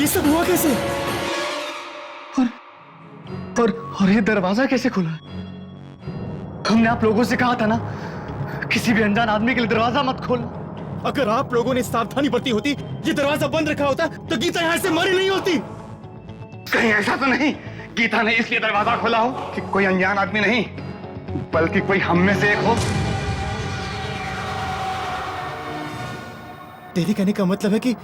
S13: ये सब हुआ कैसे? और ये दरवाजा कैसे खुला? हमने आप लोगों से कहा था ना, किसी भी अनजान आदमी के लिए दरवाजा मत खोलना।
S15: अगर आप लोगों ने सावधानी बरती होती, ये दरवाजा बंद रखा होता, तो गीता यहाँ से मरी नहीं होती।
S6: कहीं ऐसा तो नहीं गीता ने इसलिए दरवाजा खोला हो कि कोई अनजान आदमी नहीं, बल्कि कोई हम में से एक हो।
S15: तेरे कहने का मतलब है कि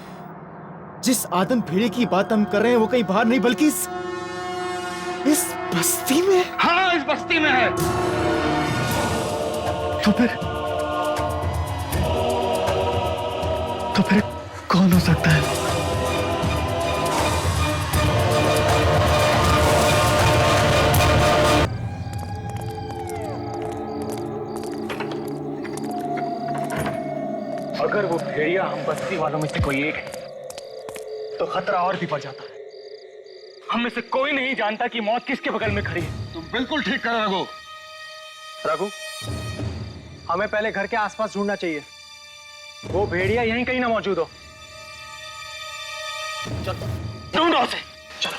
S15: जिस आदम भेड़िए की बात हम कर रहे हैं वो कहीं बाहर नहीं बल्कि इस बस्ती में।
S6: हाँ, इस बस्ती में है।
S13: तो फिर कौन हो सकता है? अगर वो भेड़िया हम बस्ती वालों में से कोई एक है, तो खतरा और भी बढ़ जाता है। हम में से कोई नहीं जानता कि मौत किसके बगल में खड़ी है।
S6: तुम बिल्कुल ठीक कर रघु।
S13: रघु, हमें पहले घर के आसपास ढूंढना चाहिए। वो भेड़िया यहीं कहीं ना मौजूद हो। चलो ढूंढो उसे। चलो।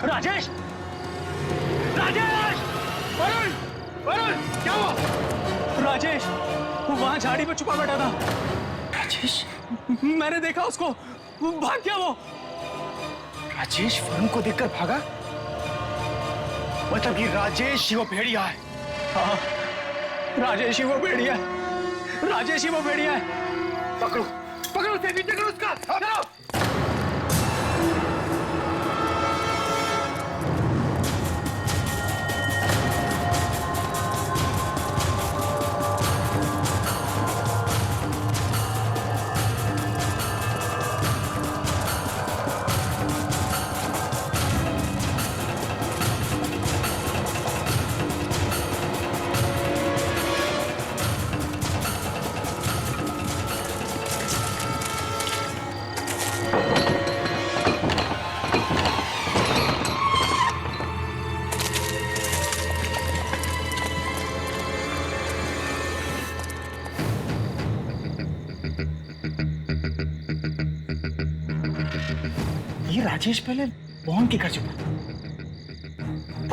S13: राजेश! राजेश! वरुण! वरुण! क्या हुआ? राजेश! वो वहां झाड़ी में छुपा बैठा था। राजेश! मैंने देखा उसको। वो भाग गया वो। राजेश वरुण को देखकर भागा? मतलब कि राजेश ही वो भेड़िया है। हाँ, राजेश ही वो भेड़िया है। राजेश ही वो भेड़िया है। पकड़ो, पकड़ो उसे, नीचे करो उसका। चलो। राजेश पहले मोहन के घर छुपा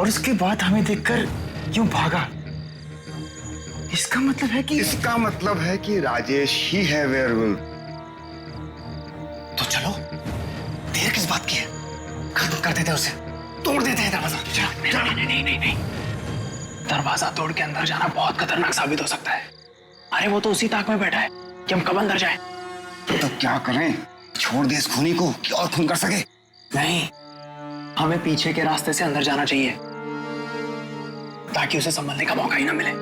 S13: और उसके बाद हमें देखकर क्यों भागा? इसका मतलब है कि राजेश ही है वेयरवुल्फ। तो चलो, देर किस बात की है? खत्म कर देते उसे, तोड़ देते हैं दरवाजा। नहीं, दरवाजा तोड़ के अंदर जाना बहुत खतरनाक साबित हो सकता है। अरे वो तो उसी ताक में बैठा है कि हम कब अंदर जाएं। तो क्या करें? छोड़ दे इस खूनी को कि और खून कर सके? नहीं, हमें पीछे के रास्ते से अंदर जाना चाहिए ताकि उसे संभलने का मौका ही ना मिले।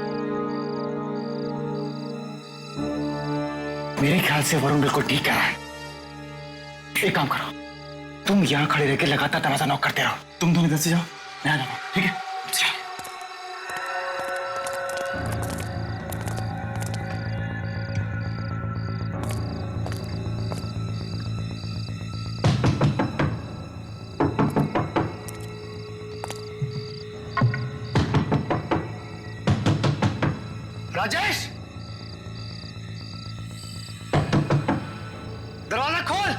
S13: मेरे ख्याल से वरुण बिल्कुल ठीक कह रहा है। एक काम करो, तुम यहाँ खड़े रहकर लगातार दरवाजा नॉक करते रहो। तुम दोनों इधर से जाओ, मैं आ जाऊंगा, ठीक है? राजेश, दरवाजा खोल।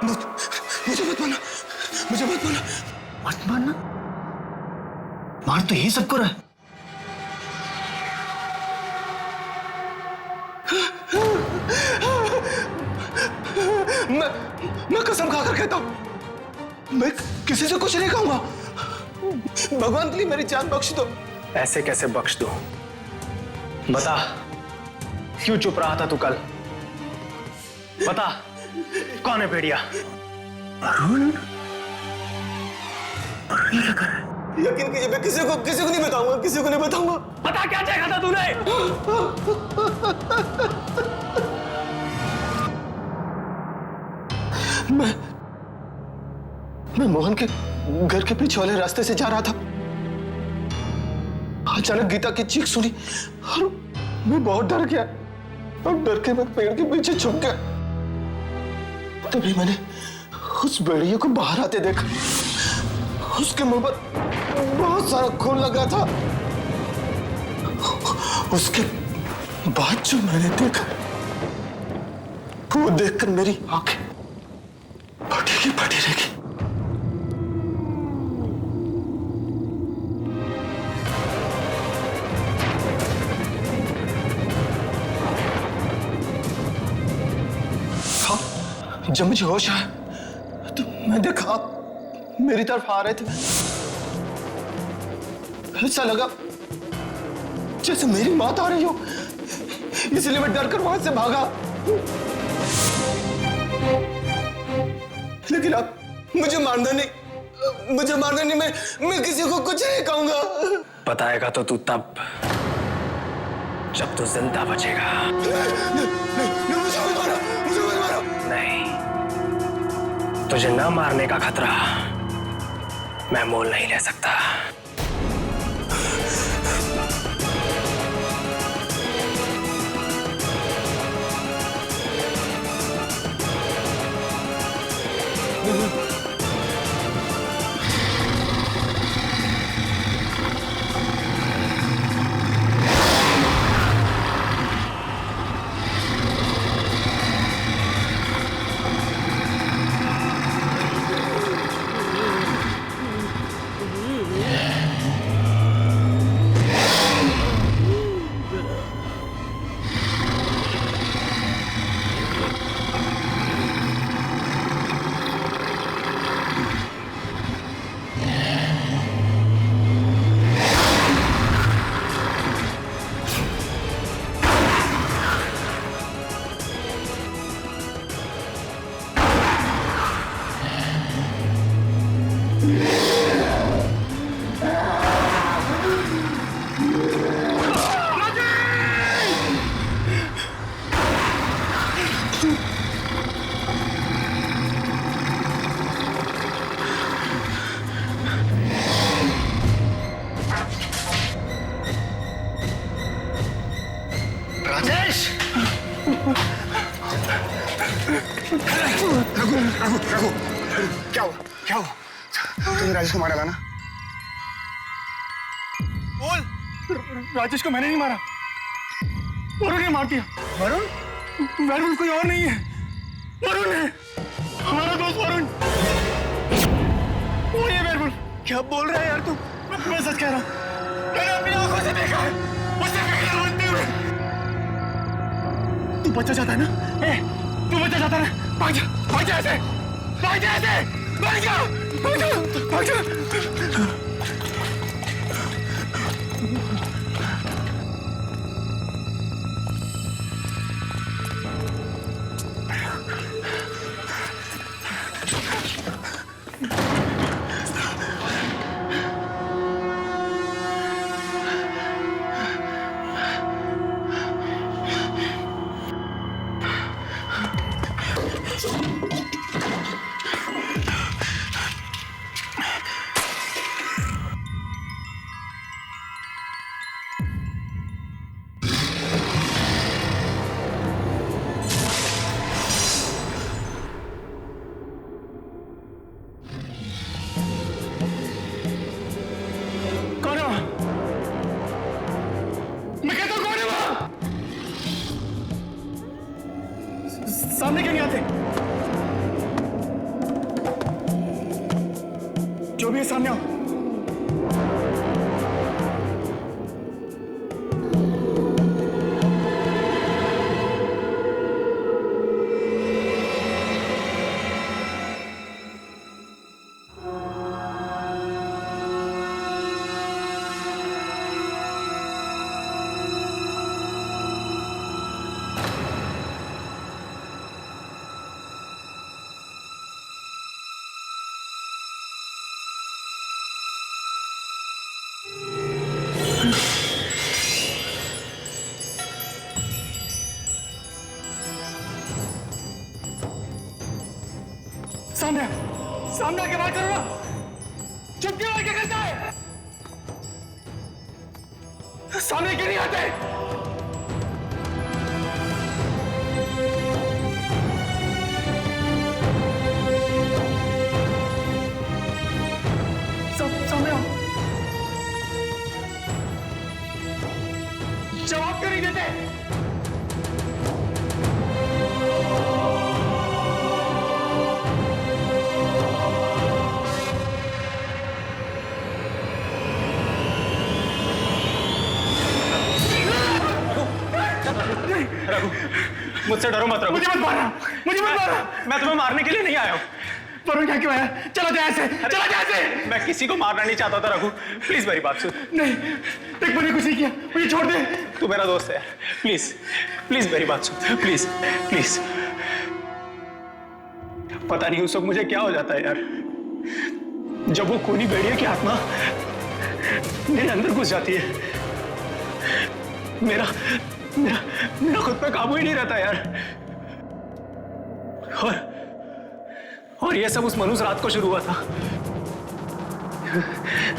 S14: मुझे मत मारना, मुझे मत मारना। मत मारना? मार तो यही सबको रहा है। मैं कसम खाकर कहता हूं, मैं किसी से कुछ नहीं कहूंगा। भगवान के लिए मेरी जान बख्श दो।
S13: ऐसे कैसे बख्श दो? बता, क्यों चुप रहा था तू कल? बता, कौन है भेड़िया?
S14: अरुण? अरुण क्या कर रहा है? यकीन कीजिए, मैं किसी को नहीं बताऊंगा, किसी को नहीं बताऊंगा।
S13: बता, क्या चाहा था तूने?
S14: मैं मोहन के घर के पीछे वाले रास्ते से जा रहा था। अचानक गीता की चीख सुनी और मैं बहुत डर गया और डर के मैं पेड़ के पीछे छुप गया। तभी मैंने उस भेड़िए को बाहर आते देखा। उसके मुंह पर बहुत सारा खून लगा था। उसके बाद जो मैंने देखा, वो देखकर मेरी आंखें फटी की फटी रह गई। जब मुझे होश आया तो मैं देखा आप मेरी तरफ आ रहे थे। ऐसा लगा जैसे मेरी मौत आ रही हो, इसलिए मैं डर कर वहां से भागा। लेकिन आप मुझे मारना नहीं, मैं किसी को कुछ नहीं कहूंगा।
S13: बताएगा तो तू तब जब तू जिंदा बचेगा।
S14: मुझे मत मारो।
S13: नहीं, तुझे ना मारने का खतरा मैं मोल नहीं ले सकता।
S16: क्या हुआ? तुमने राजेश को मारा था ना?
S13: बोल। राजेश को मैंने नहीं मारा, वरुण ने मार दिया। वरुण कोई और नहीं है, वरुण है, हमारा दोस्त वरुण। वो ये वरुण। क्या बोल रहा है यार तू? मैं सच कह रहा हूँ, मैंने अपनी आंखों से देखा है उसे फिक्र बनते हुए। तू बच्चा चाहता है ना? तू बच्चा चाहता है ना? भाग जा ऐसे, भाग जा ऐसे, भाग जा, भाग जा, भाग जा।
S16: जो भी है सामने आओ। सामने सामने आके बात करो ना। चुप क्यों आके करता है? सामने क्यों नहीं आते? सामने आओ। जवाब क्यों नहीं देते?
S13: मुझसे डरो मत रघु।
S16: मुझे मत मारना, मुझे मत मारना।
S13: मैं तुम्हें मारने के लिए नहीं आया हूँ।
S16: पर क्या क्यों आया? चला जा ऐसे, चला जा ऐसे।
S13: मैं किसी को मारना नहीं चाहता था रघु। प्लीज मेरी बात सुन।
S16: नहीं, देख मैंने कुछ नहीं किया, मुझे छोड़ दे।
S13: तू मेरा दोस्त है, प्लीज प्लीज मेरी बात सुन, प्लीज प्लीज। पता नहीं उस वक्त मुझे क्या हो जाता है यार, जब वो खूनी भेड़िया की आत्मा मेरे अंदर घुस जाती है। मेरा मेरा मेरा खुद पे काबू ही नहीं रहता यार। और ये सब उस मनुष्य रात को शुरू हुआ था,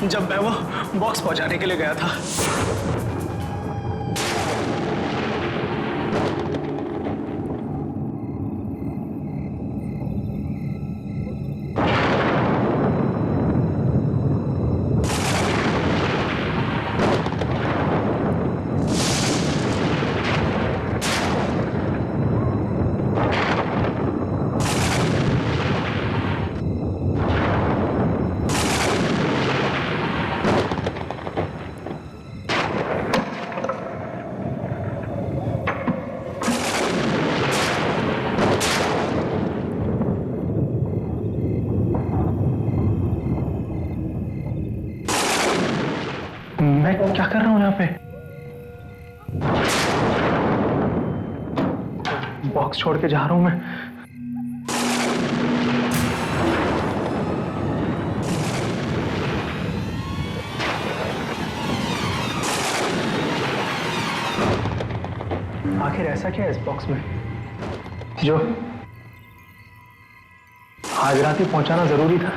S13: जब मैं वो बॉक्स पहुंचाने के लिए गया था। मैं क्या कर रहा हूं यहाँ पे? बॉक्स छोड़ के जा रहा हूं मैं। आखिर ऐसा क्या है इस बॉक्स में जो आज रात ही पहुंचाना जरूरी था?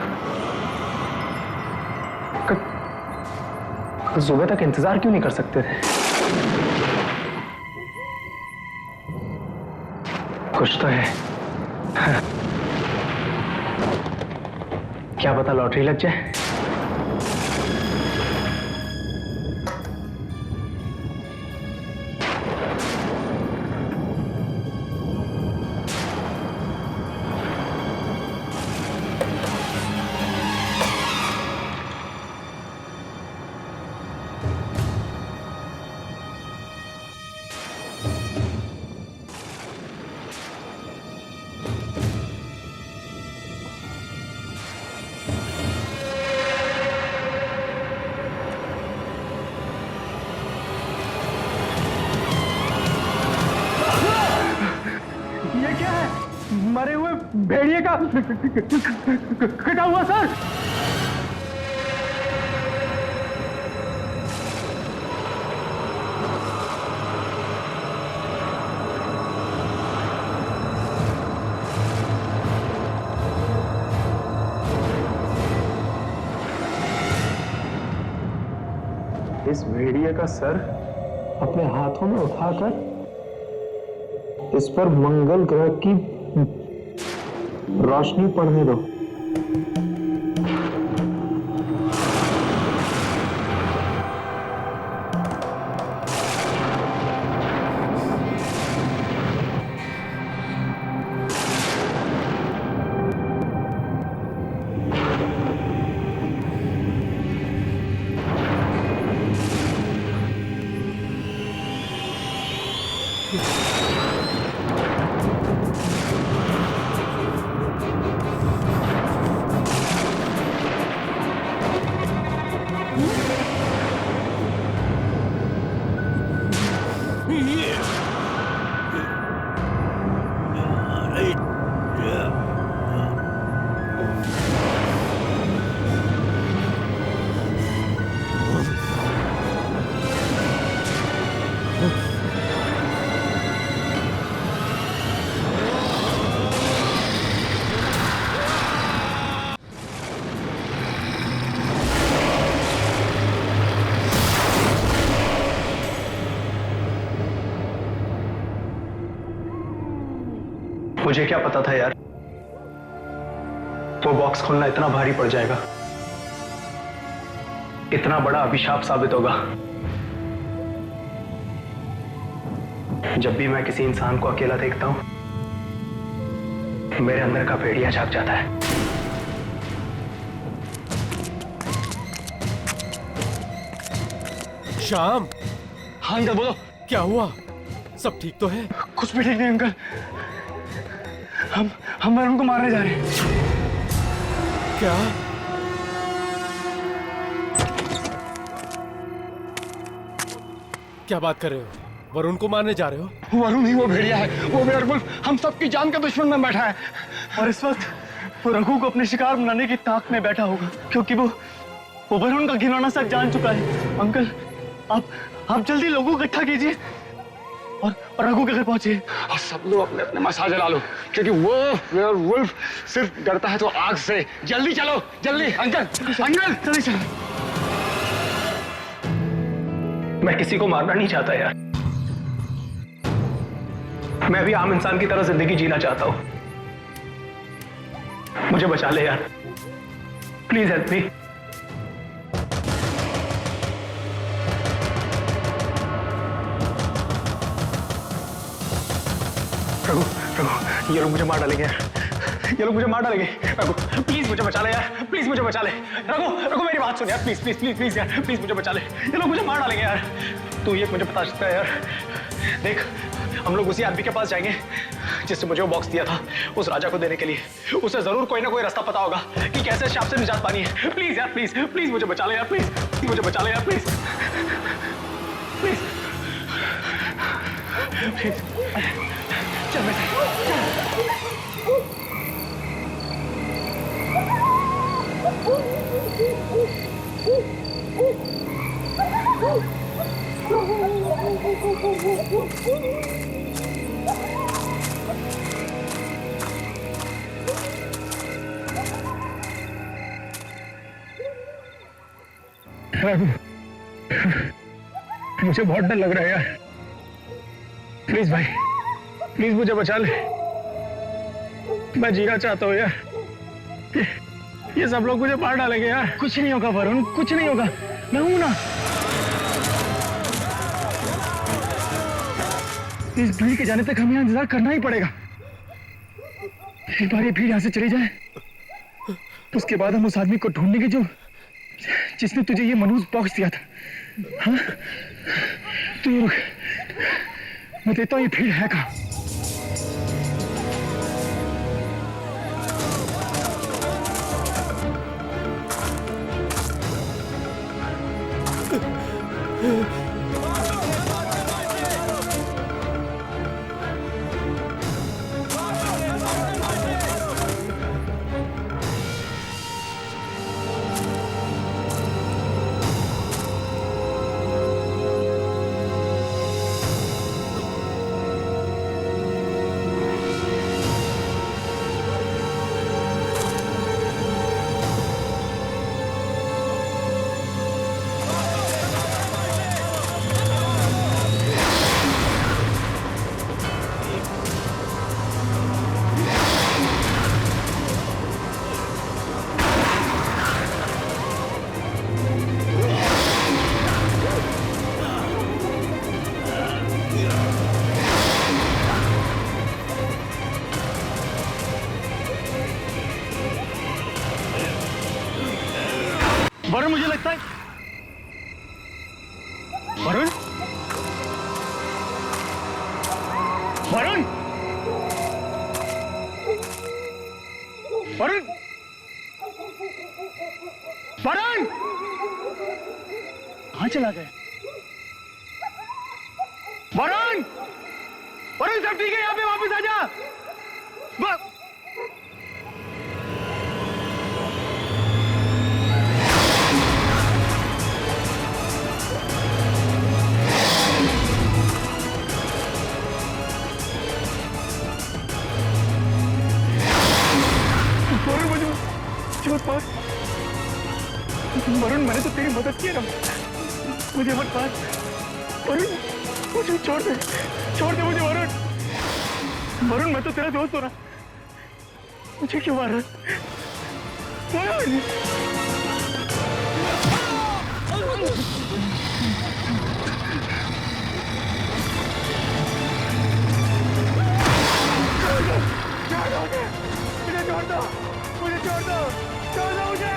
S13: सुबह तक इंतजार क्यों नहीं कर सकते थे? कुछ तो है। क्या पता लॉटरी लग जाए। मरे हुए भेड़िए का कटा हुआ सर। इस भेड़िए का सर अपने हाथों में उठाकर इस पर मंगल ग्रह की रोशनी पड़ने दो। मुझे क्या पता था यार, वो बॉक्स खोलना इतना भारी पड़ जाएगा, इतना बड़ा अभिशाप साबित होगा। जब भी मैं किसी इंसान को अकेला देखता हूं, मेरे अंदर का भेड़िया जाग जाता है।
S12: श्याम।
S13: हाँ अंकल बोलो।
S12: क्या हुआ? सब ठीक तो है?
S13: कुछ भी ठीक नहीं अंकल, हम वरुण को मारने जा रहे हैं।
S12: क्या? क्या बात कर रहे हो? वरुण को मारने जा रहे हो?
S13: वरुण नहीं, वो भेड़िया है, वो वेयरवुल्फ हम सबकी जान का दुश्मन में बैठा है, और इस वक्त वो रघु को अपने शिकार बनाने की ताक में बैठा होगा, क्योंकि वो वरुण का घिनौना सच जान चुका है। अंकल आप जल्दी लोगों को इकट्ठा कीजिए और रघु के घर पहुंचिए,
S6: और सब लोग अपने अपने मसाज जला लो, क्योंकि वो वेयरवुल्फ सिर्फ डरता है तो आग से। जल्दी चलो, जल्दी। अंकल
S13: जल्दी चलो। मैं किसी को मारना नहीं चाहता यार, मैं भी आम इंसान की तरह जिंदगी जीना चाहता हूं। मुझे बचा ले यार, प्लीज हेल्प मी। रघु, ये लोग मुझे मार डालेंगे यार, ये लोग मुझे मार डालेंगे। रघु प्लीज मुझे बचा ले यार, प्लीज मुझे बचा ले। रघु मेरी बात सुन यार, प्लीज प्लीज प्लीज प्लीज यार, प्लीज मुझे बचा ले, ये लोग मुझे मार डालेंगे यार। तू ये मुझे बता सकता है यार? देख, हम लोग उसी आदमी के पास जाएंगे जिससे मुझे वो बॉक्स दिया था, उस राजा को देने के लिए। उसे जरूर कोई ना कोई रास्ता पता होगा कि कैसे शाप से निजात पानी है। प्लीज यार, प्लीज प्लीज मुझे बचा ले यार, प्लीज मुझे बचा ले यार, प्लीज प्लीज प्लीज। चल बेटा, रघु मुझे बहुत डर लग रहा है यार, प्लीज भाई, प्लीज मुझे बचा ले, मैं जीना चाहता हूँ यार। ये सब लोग मुझे मार डालेंगे यार। कुछ नहीं होगा वरुण, कुछ नहीं होगा, मैं हूं ना। इस भीड़ के जाने तक हमें इंतजार करना ही पड़ेगा। एक बार ये भीड़ यहां से चली जाए, उसके बाद हम उस आदमी को ढूंढने की जिसने तुझे ये मनहूस बॉक्स दिया था। हाँ? तो ये रुक, मैं देता हूँ ये भीड़ है कहाँ। वरुण, मुझे लगता है वरुण, वरुण, वरुण, वरुण कहाँ चला गया? वरुण, वरुण सब ठीक है? यहाँ पे वापस आ जा। वरुण, मैंने तो तेरी मदद की ना, मुझे मत मार। वरुण, मुझे छोड़ दे मुझे वरुण। वरुण, मैं तो तेरा दोस्त हूं ना। मुझे क्यों मार रहा मुझे छोड़ दो, मुझे छोड़ दो, छोड़ दो मुझे।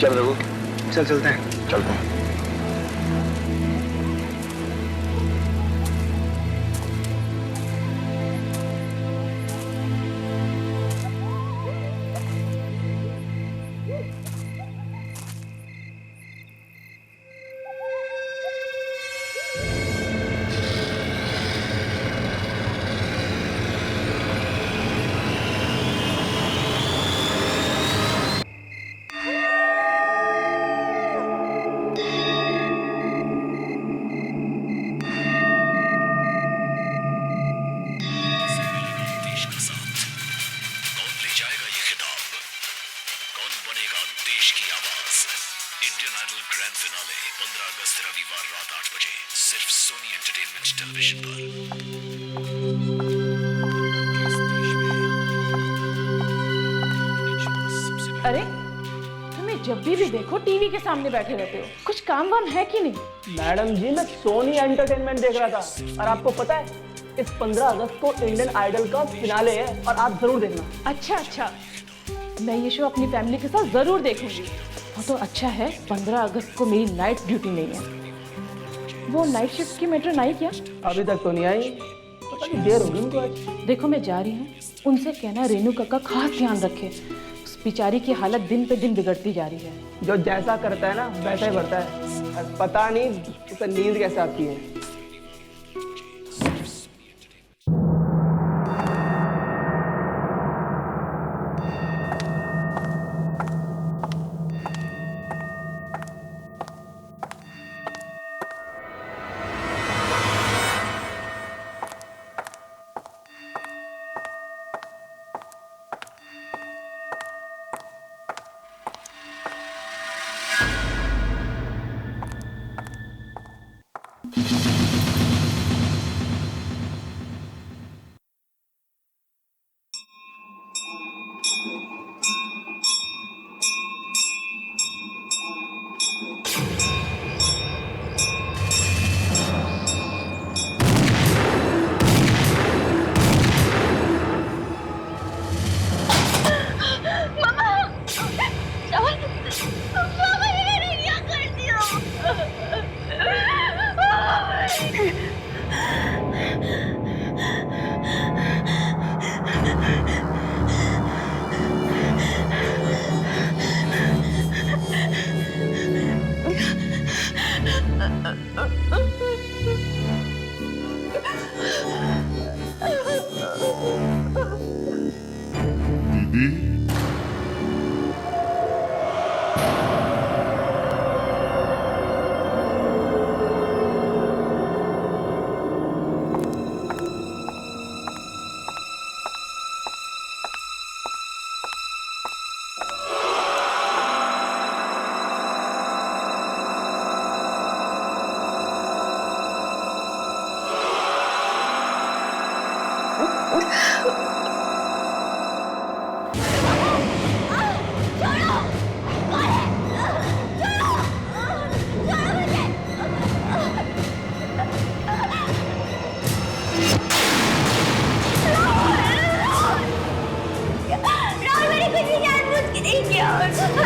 S6: चल रघु, चल चलते हैं, चलते हैं।
S1: अरे तुम्हें जब भी देखो टीवी के सामने बैठे रहते हो, कुछ काम वाम है कि नहीं?
S13: मैडम जी, मैं सोनी एंटरटेनमेंट देख रहा था। और आपको पता है, इस 15 अगस्त को इंडियन आइडल का फिनाले है और आप जरूर देखना।
S1: अच्छा अच्छा, मैं ये शो अपनी फैमिली के साथ जरूर देखूंगी। वो तो अच्छा है 15 अगस्त को मेरी नाइट ड्यूटी नहीं है। वो नाइट शिफ्ट की मेट्रो आई क्या?
S13: अभी तक तो नहीं आई, पता नहीं देर होगी उनको आज।
S1: देखो मैं जा रही हूँ, उनसे कहना रेनू काका खास ध्यान रखे। उस बेचारी की हालत दिन पे दिन बिगड़ती जा रही है।
S13: जो जैसा करता है ना वैसा ही बढ़ता है। पता नहीं उसे नींद कैसे आती है।
S17: राहुल मैंने कुछ भी जानबूझ के नहीं किया। राहुल छोड़ो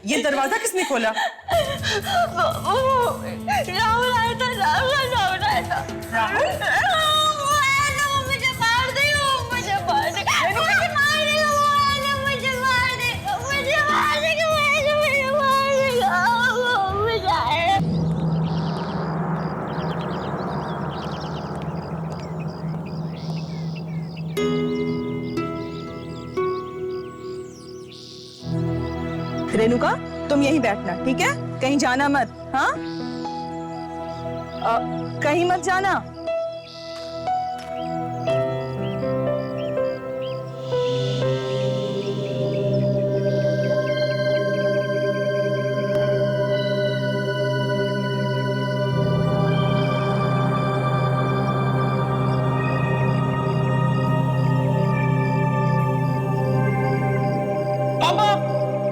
S18: ये दरवाजा किसने खोला?
S17: राहुल आया था। राहुल आया था।
S18: राहुल?
S17: वो मुझे मार देगा। मुझे मार देगा। मुझे मार देगा। मुझे मार देगा। मुझे मार देगा। मुझे मार देगा।
S18: रेणुका, तुम यहीं बैठना, ठीक है? कहीं जाना मत, हाँ? कहीं मत जाना।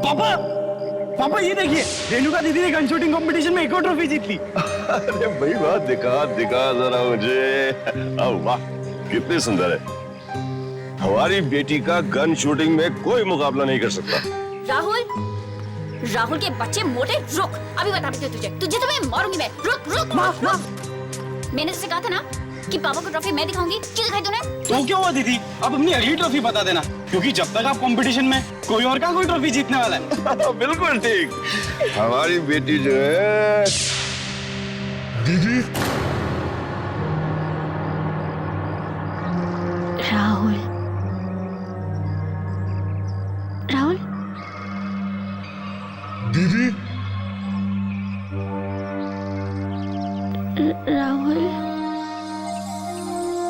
S13: पापा पापा ये देखिए, रेणुका दीदी ने गन शूटिंग कंपटीशन में एक और ट्रॉफी जीत ली।
S19: अरे भाई वाह, दिखा जरा मुझे। वाह कितनी सुंदर है। हमारी बेटी का गन शूटिंग में कोई मुकाबला नहीं कर सकता।
S17: राहुल के बच्चे मोटे, रुक, अभी बताती हूँ तुझे तो मैं मारूंगी मैं। रुक। मैंने तुझसे कहा था ना कि पापा को ट्रॉफी मैं दिखाऊंगी। क्यों दिखाई तूने?
S13: तो क्या हुआ दीदी, अब अपनी अगली ट्रॉफी बता देना, क्योंकि जब तक आप कंपटीशन में कोई और का कोई ट्रॉफी जीतने वाला है।
S19: बिल्कुल ठीक। हमारी बेटी जो है
S2: दीदी।
S17: राहुल
S2: दीदी।
S17: राहुल
S2: दीदी।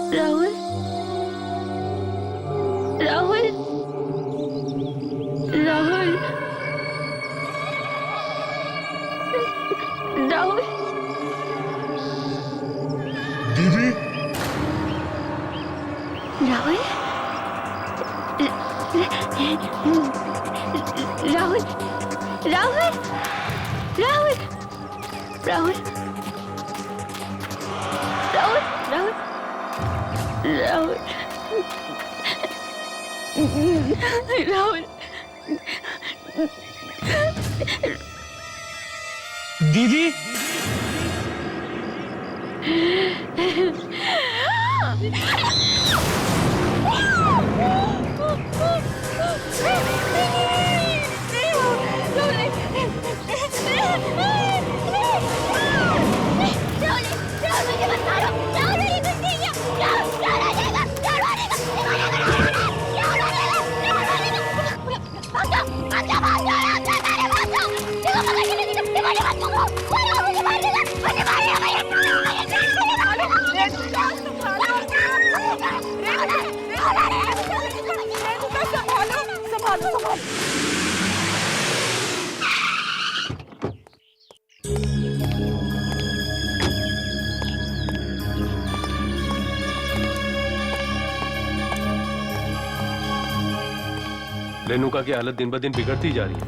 S13: दीदी
S12: रेणुका की हालत दिन ब दिन बिगड़ती जा रही है।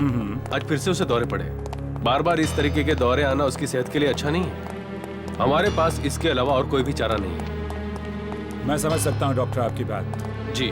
S12: आज फिर से उसे दौरे पड़े। बार बार इस तरीके के दौरे आना उसकी सेहत के लिए अच्छा नहीं है। हमारे पास इसके अलावा और कोई भी चारा नहीं है।
S9: मैं समझ सकता हूँ डॉक्टर आपकी बात।
S12: जी।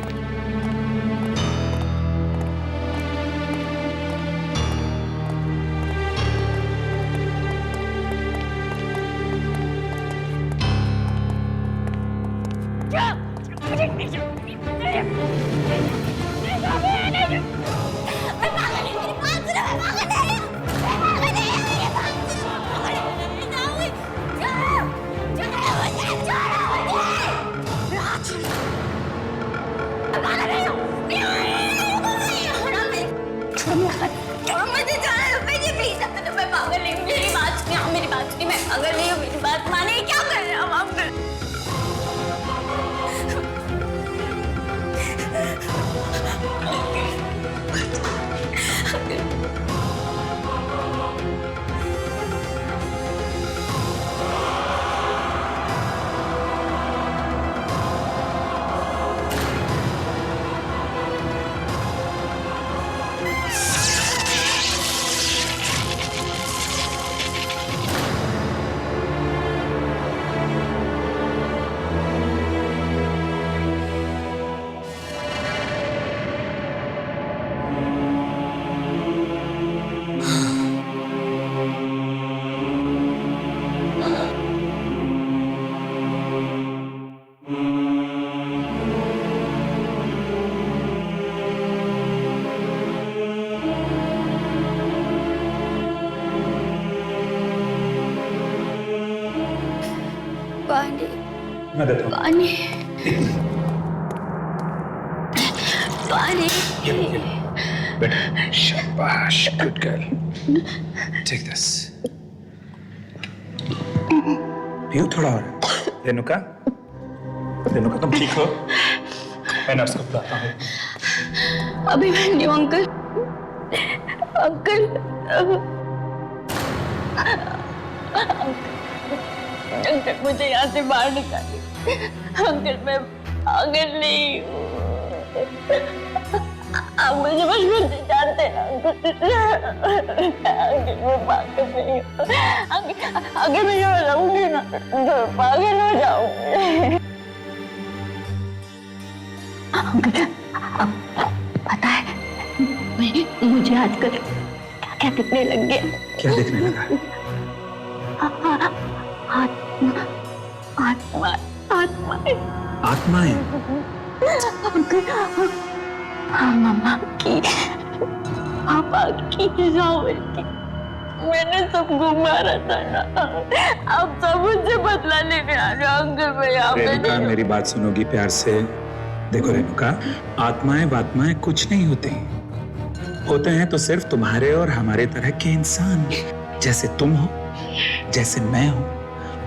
S13: मैं देता हूँ।
S17: पानी पानी।
S13: बेटा शाबाश, गुड गर्ल। Take this. पियो थोड़ा और। रेणुका, रेणुका तुम ठीक हो? मैं नर्स को बुलाता हूँ।
S17: अभी मैं नहीं हूँ अंकल। अंकल अंकल मुझे यहाँ से बाहर निकालिए। अंकल मैं पागल नहीं हूँ। आप मुझे बचपन से जानते हैं अंकल। अंकल मैं पागल नहीं हूँ। अंकल मैं जो रहूंगी ना तो पागल हो जाऊंगी। अंकल पता है मुझे आजकल क्या दिखने लग गया?
S13: क्या दिखने लगा?
S17: आत्मा आत्माएं।
S13: आत्माएं?
S17: मम्मा की, पापा की, राहुल की। मैंने सबको मारा था ना। अब सब मुझसे बदला लेने आ रहे हो अंकल। मैं यहाँ पे
S13: रेणुका
S17: नहीं।
S13: मेरी बात सुनोगी प्यार से? देखो रेणुका, आत्माएं वात्माएं कुछ नहीं होते, होते हैं तो सिर्फ तुम्हारे और हमारे तरह के इंसान, जैसे तुम हो, जैसे मैं हूं।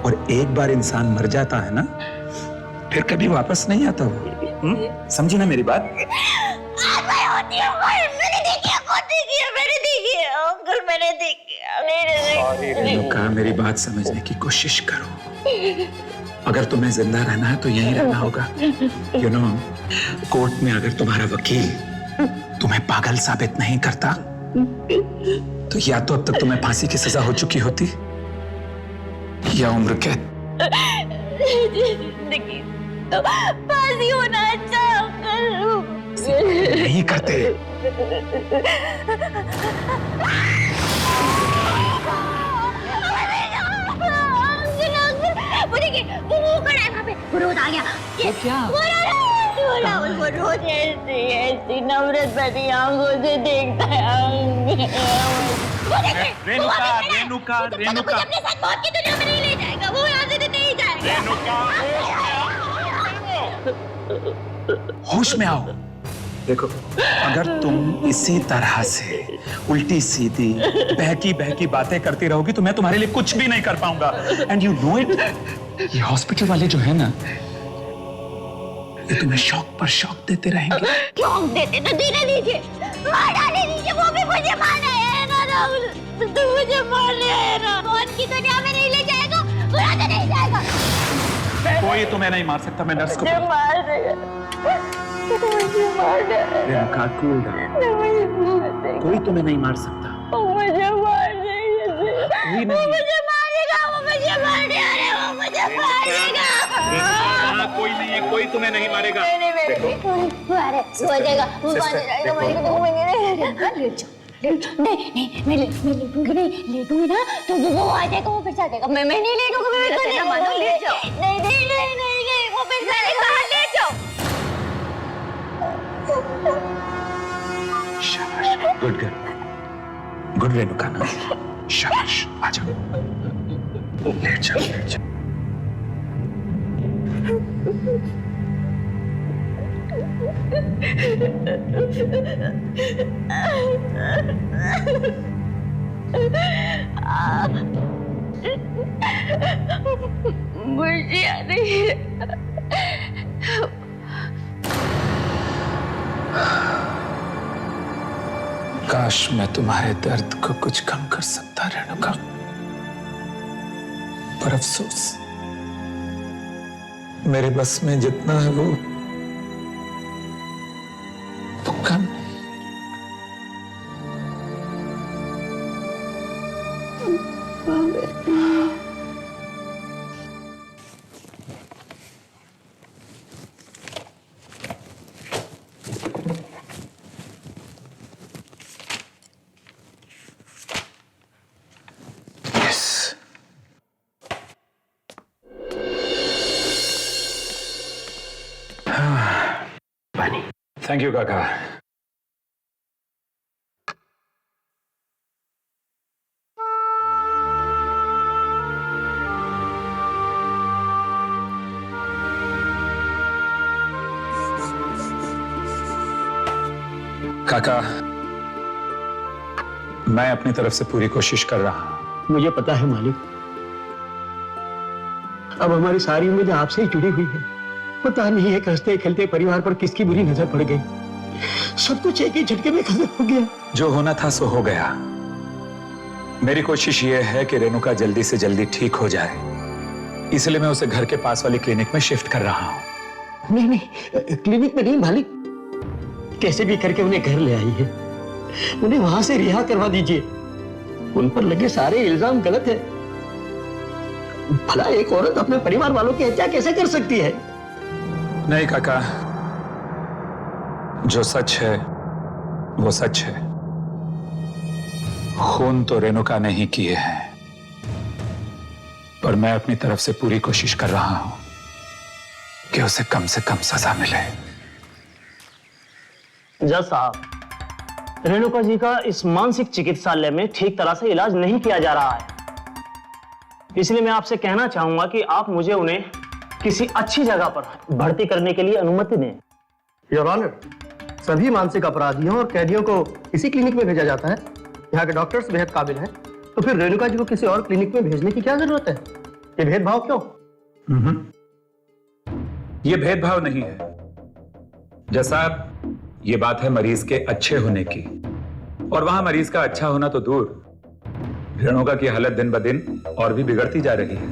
S13: और एक बार इंसान मर जाता है ना, फिर कभी वापस नहीं आता वो। समझी ना मेरी बात? रेणुका मेरी बात समझने की कोशिश करो। अगर तुम्हें जिंदा रहना है तो यहीं रहना होगा। यू नो, कोर्ट में अगर तुम्हारा वकील तुम्हें पागल साबित नहीं करता तो या तो अब तक तुम्हें फांसी की सजा हो चुकी होती या उम्र कैद।
S17: जिंदगी तो फांसी होना अच्छा अंकल।
S13: नहीं करते।
S17: वो खड़ा है वहाँ पे, वो रोज आ गया।
S1: वो क्या?
S17: वो रोज ऐसी नफरत भरी आंखों से देखता है।
S13: रेणुका, रेणुका, रेणुका,
S17: अपने साथ मौत की दुनिया में नहीं ले जाएगा। वो यहाँ से नहीं जाएगा।
S13: होश में आओ। देखो, अगर तुम इसी तरह से उल्टी सीधी बहकी बहकी बातें करती रहोगी तो मैं तुम्हारे लिए कुछ भी नहीं कर पाऊंगा। एंड यू नो इट, ये हॉस्पिटल वाले जो है ना, ये तुम्हें शौक पर शौक देते रहेंगे।
S17: शौक देते तो देने दीजिए, मार डाले दीजिए। वो भी मुझे मारना है ना राहुल, तो मुझे मारना है ना। मौत की दुनिया में नहीं ले जाएगा, बुरा तो नहीं जाएगा।
S13: कोई तुम्हें नहीं मार सकता। मैं नर्स को
S17: मार देगा। मुझे मार देगा।
S13: Renuka, cool down. कोई तुम्हें नहीं मार सकता।
S17: मुझे मार देगा।
S13: कोई नहीं।
S17: मुझे मारेगा। वो मुझे मार देगा। वो मुझे मारेगा।
S13: कोई नहीं है, कोई तुम्हें नहीं मारेगा।
S17: अरे सो जाएगा, वो मारेगा। लेट जाओ। नहीं मैं लेटूंगी नहीं। लेटूंगी ना तो वो आ जाएगा, वो फिर से आ जाएगा। मैं नहीं लेटूंगी। मैं लेट जाओ। नहीं वो फिर से आएगा। लेट जाओ।
S13: शाबाश, गुड गर्ल, गुड रेणुका ना। शाबाश, आ जाओ, लेट जाओ, लेट जाओ।
S17: मुझे आ रही है।
S13: काश मैं तुम्हारे दर्द को कुछ कम कर सकता रेणुका, पर अफसोस मेरे बस में जितना है वो कम। थैंक यू काका।
S20: काका, मैं अपनी तरफ से पूरी कोशिश कर रहा हूं।
S6: मुझे पता है मालिक, अब हमारी सारी उम्मीदें आपसे ही जुड़ी हुई है। पता नहीं है हंसते खेलते परिवार पर किसकी बुरी नजर पड़ गई। सब कुछ एक ही झटके में खत्म हो गया।
S20: जो होना था सो हो गया। मेरी कोशिश यह है कि रेणुका जल्दी से जल्दी ठीक हो जाए, इसलिए मैं उसे घर के पास वाली क्लिनिक में शिफ्ट कर रहा हूं।
S6: नहीं नहीं, क्लिनिक में नहीं मालिक, कैसे भी करके उन्हें घर ले आई है। उन्हें वहां से रिहा करवा दीजिए। उन पर लगे सारे इल्जाम गलत है। भला एक औरत अपने परिवार वालों की हत्या कैसे कर सकती है?
S20: नहीं काका, जो सच है वो सच है। खून तो रेणुका ने ही किए हैं, पर मैं अपनी तरफ से पूरी कोशिश कर रहा हूं कि उसे कम से कम सजा मिले।
S21: जज साहब, रेणुका जी का इस मानसिक चिकित्सालय में ठीक तरह से इलाज नहीं किया जा रहा है, इसलिए मैं आपसे कहना चाहूंगा कि आप मुझे उन्हें किसी अच्छी जगह पर भर्ती करने के लिए अनुमति दें।
S6: योर ऑनर, सभी मानसिक अपराधियों और कैदियों को इसी क्लिनिक में भेजा जाता है। यहाँ के डॉक्टर्स बेहद काबिल हैं, तो फिर रेणुका जी को किसी और क्लिनिक में भेजने की क्या जरूरत है? ये भेदभाव क्यों?
S20: ये भेदभाव नहीं है जैसा, ये बात है मरीज के अच्छे होने की, और वहां मरीज का अच्छा होना तो दूर, रेणुका की हालत दिन ब दिन और भी बिगड़ती जा रही है।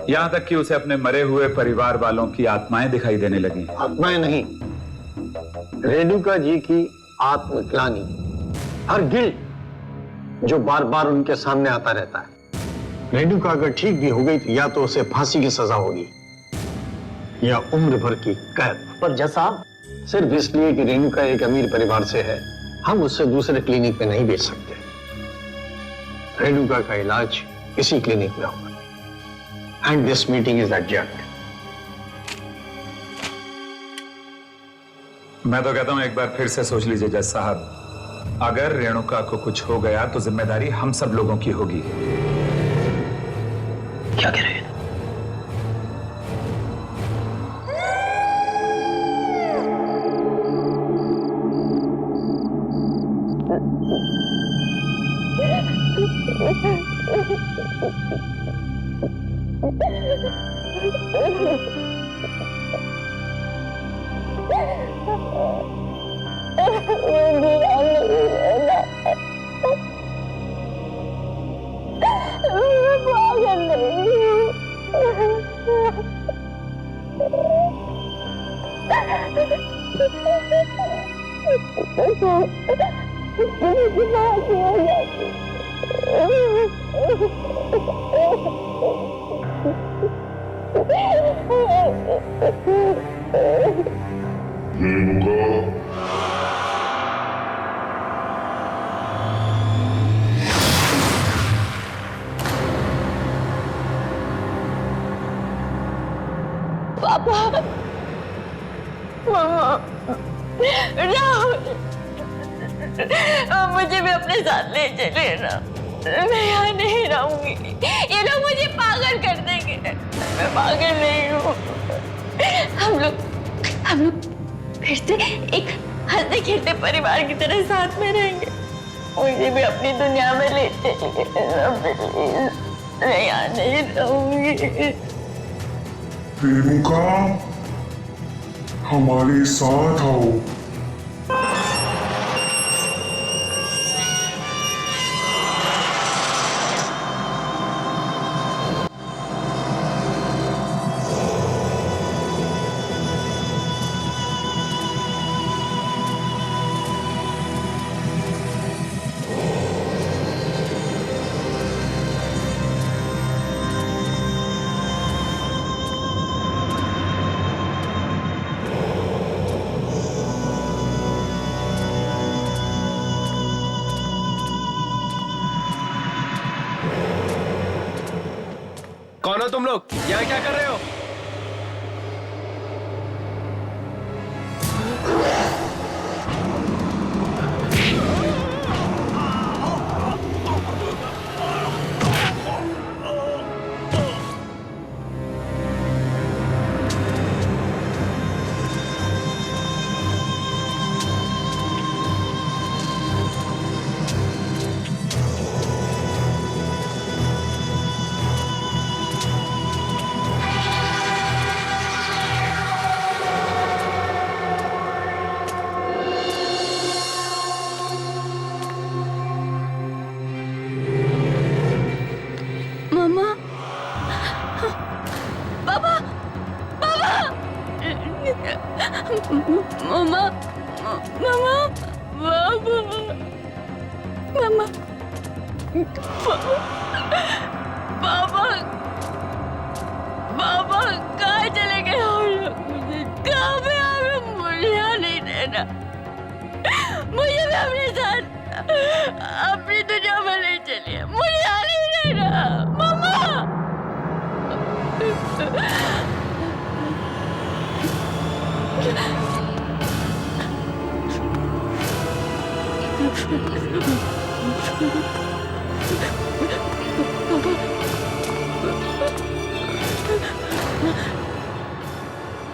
S20: यहां तक कि उसे अपने मरे हुए परिवार वालों की आत्माएं दिखाई देने लगी।
S6: आत्माएं नहीं, रेणुका जी की आत्मग्लानि, हर गिल्ट जो बार बार उनके सामने आता रहता है। रेणुका अगर ठीक भी हो गई तो या तो उसे फांसी की सजा होगी या उम्र भर की कैद।
S21: पर जज साहब,
S6: सिर्फ इसलिए कि रेणुका एक अमीर परिवार से है, हम उससे दूसरे क्लिनिक में नहीं भेज सकते। रेणुका का इलाज इसी क्लिनिक में होगा। And this meeting is adjourned.
S20: मैं तो कहता हूं एक बार फिर से सोच लीजिए जज साहब, अगर रेणुका को कुछ हो गया तो जिम्मेदारी हम सब लोगों की होगी।
S6: क्या कह रहे हैं?
S17: पापा, मामा, राहुल, मुझे भी अपने साथ ले चले ना। मैं यहाँ नहीं रहूंगी, ये लोग मुझे पागल कर देंगे। मैं पागल नहीं हूँ। हम लोग फिर से एक हंसते खेलते परिवार की तरह साथ में रहेंगे। मुझे भी अपनी दुनिया में ले चलिए। मैं यहाँ नहीं रहूंगी।
S2: रेणुका, हमारे साथ आओ।
S12: कौन हो तुम लोग? यहाँ क्या कर रहे हो?
S17: मामा मामा बाबा मामा बाबा बाबा कहाँ चले गए हम लोग? मुझे कहाँ पे हमें मुझे यहाँ नहीं रहना, मुझे भी अपने साथ अपनी दुनिया में नहीं चलिए, मुझे यहाँ नहीं रहना मामा।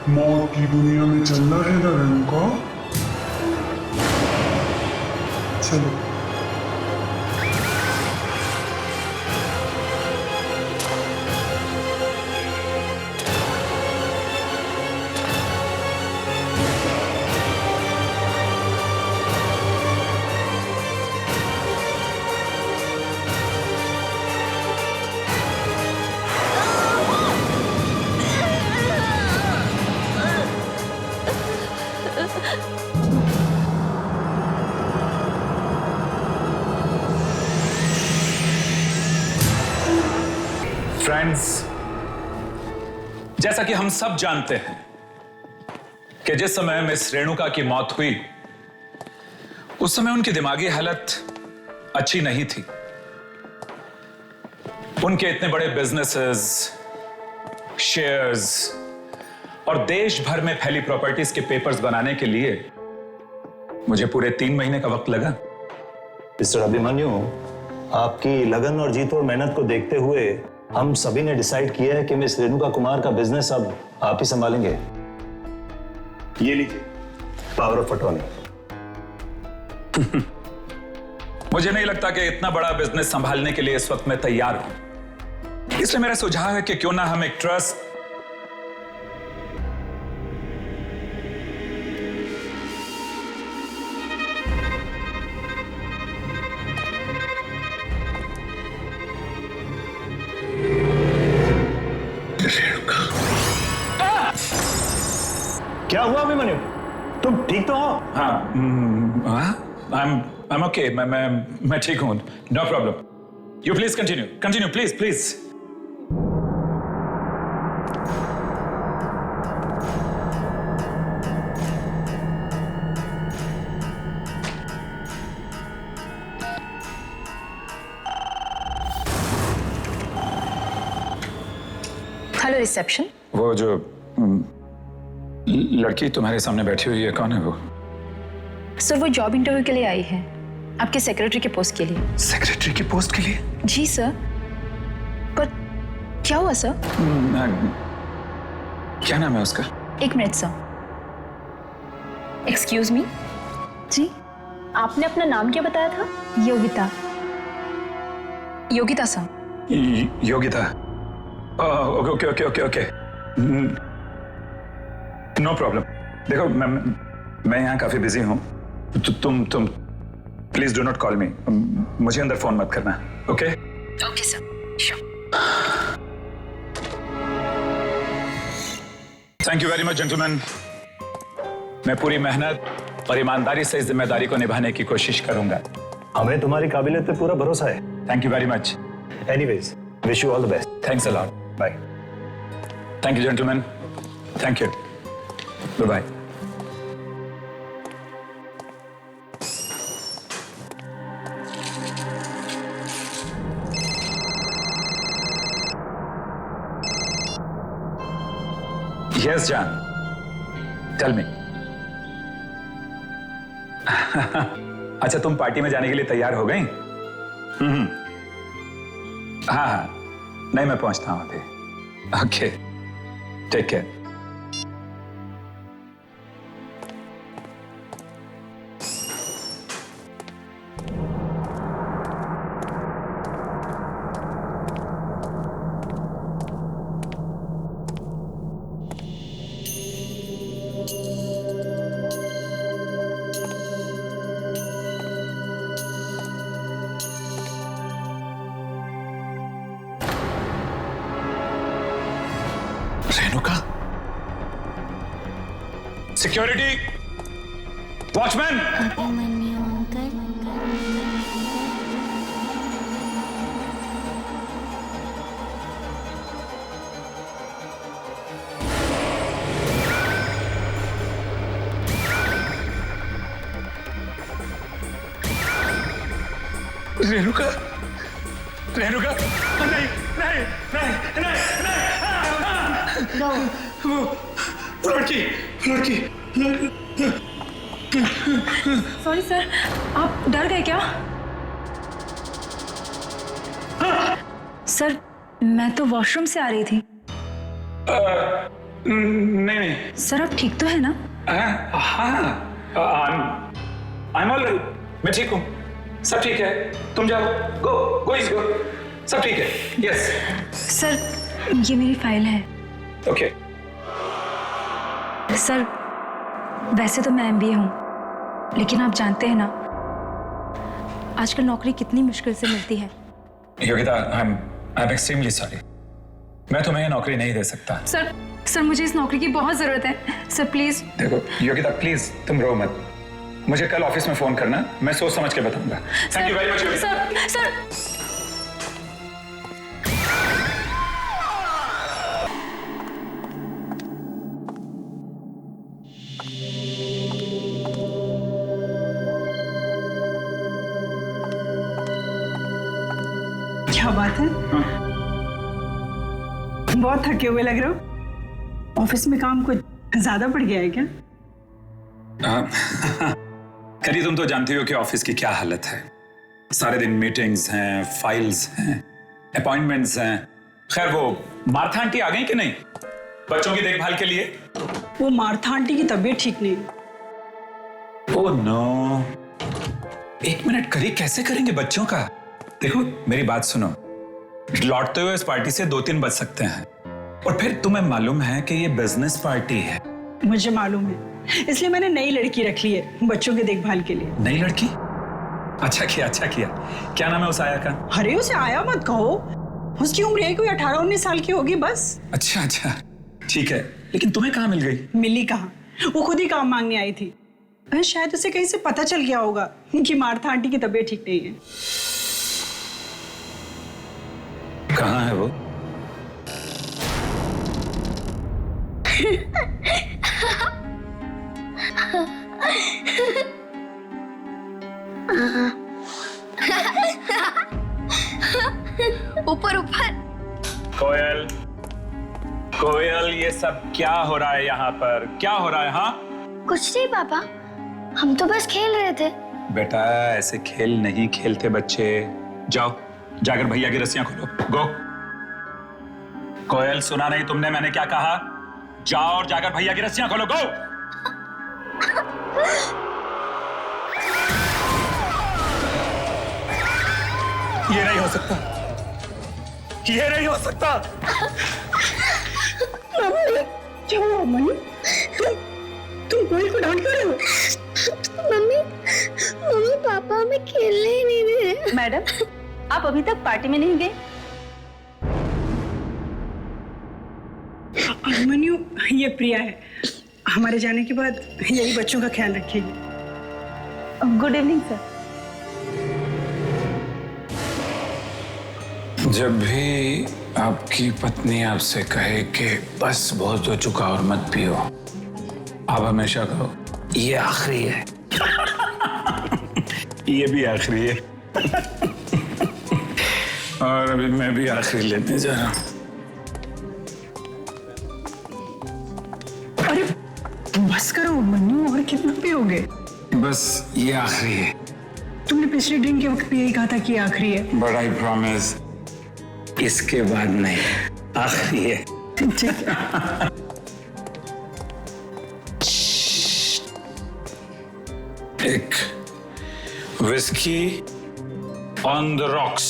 S2: मौत की दुनिया में चलना है ना रेणुका? चलो।
S20: फ्रेंड्स, जैसा कि हम सब जानते हैं कि जिस समय मिस रेणुका की मौत हुई उस समय उनकी दिमागी हालत अच्छी नहीं थी। उनके इतने बड़े बिजनेसेस, शेयर्स और देश भर में फैली प्रॉपर्टीज के पेपर्स बनाने के लिए मुझे पूरे 3 महीने का वक्त लगा।
S5: मिस्टर अभिमन्यु, आपकी लगन और जीत और मेहनत को देखते हुए हम सभी ने डिसाइड किया है कि मिस रेणुका कुमार का बिजनेस अब आप ही संभालेंगे। ये लीजिए पावर ऑफ अटॉर्नी।
S20: मुझे नहीं लगता कि इतना बड़ा बिजनेस संभालने के लिए इस वक्त मैं तैयार हूं, इसलिए मेरा सुझाव है कि क्यों ना हम एक ट्रस्ट
S5: क्या हुआ अभिमन्यु? तुम ठीक तो हो?
S20: हाँ, I'm okay. मैं ठीक हूं। No problem. You please continue. Continue, please, please.
S8: Hello reception.
S20: वो जो लड़की तुम्हारे सामने बैठी हुई है, कौन है वो?
S8: सर, वो जॉब इंटरव्यू के लिए आई है, आपके सेक्रेटरी के पोस्ट के लिए।
S20: सेक्रेटरी की पोस्ट के लिए?
S8: जी सर। पर क्या हुआ सर?
S20: क्या नाम है उसका?
S8: 1 मिनट सर। Excuse me. जी, आपने अपना नाम क्या बताया था? Yogita. Yogita sir.
S20: Yogita. Okay okay okay okay. No problem. देखो, मैं यहाँ काफी बिजी हूँ, तुम please do not call me. मुझे अंदर फोन मत करना। Okay
S8: okay sir, sure.
S20: Thank you very much gentleman. मैं पूरी मेहनत और ईमानदारी से इस जिम्मेदारी को निभाने की कोशिश करूंगा।
S5: हमें तुम्हारी काबिलियत पे पूरा भरोसा है।
S20: Thank you very much.
S5: Anyways, wish you all the best.
S20: Thanks a lot.
S5: Bye.
S20: Thank you gentleman. Thank you. Bye. Yes, John. Tell me. अच्छा, तुम पार्टी में जाने के लिए तैयार हो गई? हाँ हाँ, नहीं मैं पहुंचता हूं अभी। Okay, take care.
S14: Renuka,
S20: security, watchman.
S17: Abhimanyu uncle.
S20: Renuka, Renuka, नहीं नहीं नहीं नहीं, वो लड़की, लड़की।
S7: सॉरी सर, आप डर गए क्या? सर, मैं तो वॉशरूम से आ रही थी।
S20: नहीं नहीं
S7: सर, आप ठीक तो है ना?
S20: हाँ, I'm all right, मैं ठीक हूँ, सब ठीक है, तुम जाओ, गो, सब ठीक है, यस।
S7: सर, ये मेरी फाइल है।
S20: ओके।
S7: सर, वैसे तो मैं MBA हूँ, लेकिन आप जानते हैं ना, आजकल नौकरी कितनी मुश्किल से मिलती है।
S20: योगिता, I'm extremely sorry, मैं तुम्हें ये नौकरी नहीं दे सकता।
S7: सर, मुझे इस नौकरी की बहुत जरूरत है। Sir please.
S20: देखो योगिता, प्लीज तुम रो मत, मुझे कल ऑफिस में फोन करना, मैं सोच समझ के बताऊंगा। Thank you very much.
S7: Sir,
S18: क्या बात है? बहुत थके हुए लग रहे हो। ऑफिस में काम कुछ ज्यादा बढ़ गया है क्या?
S20: करी, तुम तो जानती हो कि ऑफिस की क्या हालत है। सारे दिन मीटिंग्स हैं, फाइल्स हैं, अपॉइंटमेंट्स हैं। खैर, वो मार्था आंटी आ गई कि नहीं बच्चों की देखभाल के लिए?
S18: वो मार्था आंटी की तबीयत ठीक नहीं।
S20: ओह नो, एक मिनट करी, कैसे करेंगे बच्चों का? देखो मेरी बात सुनो, लौटते हुए इस पार्टी से 2-3 बज सकते हैं, और फिर तुम्हें मालूम है कि ये बिजनेस पार्टी है।
S18: मुझे मालूम है, इसलिए मैंने नई लड़की रख ली है बच्चों की देखभाल के लिए।
S20: नई लड़की? अच्छा किया, अच्छा किया। क्या नाम है उस आया का?
S18: अरे उसे आया मत कहो, उसकी उम्र है कोई 18-19 साल की होगी बस।
S20: अच्छा अच्छा, ठीक है, लेकिन तुम्हें कहाँ मिल गई?
S18: मिली कहाँ, वो खुद ही काम मांगने आई थी। शायद उसे कहीं से पता चल गया होगा कि मार्था आंटी की तबीयत ठीक नहीं है।
S20: कहाँ है वो?
S17: ऊपर ऊपर।
S20: कोयल, कोयल, ये सब क्या हो रहा है यहाँ पर? क्या हो रहा है? हाँ
S17: कुछ नहीं पापा, हम तो बस खेल रहे थे।
S20: बेटा, ऐसे खेल नहीं खेलते बच्चे। जाओ, जाकर भैया की रस्सियां खोलो, गो। कोयल, सुना नहीं तुमने मैंने क्या कहा? जाओ और जाकर भैया की रस्सियां खोलो, गो। ये नहीं हो सकता, ये नहीं हो सकता।
S18: क्या हुआ मम्मी? तुम कोयल को डांट क्यों रहे हो?
S17: मम्मी पापा हमें खेलने ही नहीं दे रहे।
S7: मैडम, आप अभी तक पार्टी में नहीं गए?
S18: अभिमन्यु, ये प्रिया है, हमारे जाने के बाद यही बच्चों का ख्याल रखेगी।
S7: Good evening sir.
S20: जब भी आपकी पत्नी आपसे कहे कि बस बहुत हो चुका और मत पियो, आप हमेशा कहो ये आखिरी है। ये भी आखिरी है। और अभी मैं भी आखिरी लेने जा रहा हूं।
S18: अरे बस करो मन्नू, और कितना पियोगे?
S20: बस ये आखिरी है।
S18: तुमने पिछले ड्रिंक के वक्त भी यही कहा था कि आखिरी है।
S20: बट आई प्रॉमिस, इसके बाद नहीं, आखिरी है।
S18: ठीक है।
S20: एक विस्की ऑन द रॉक्स।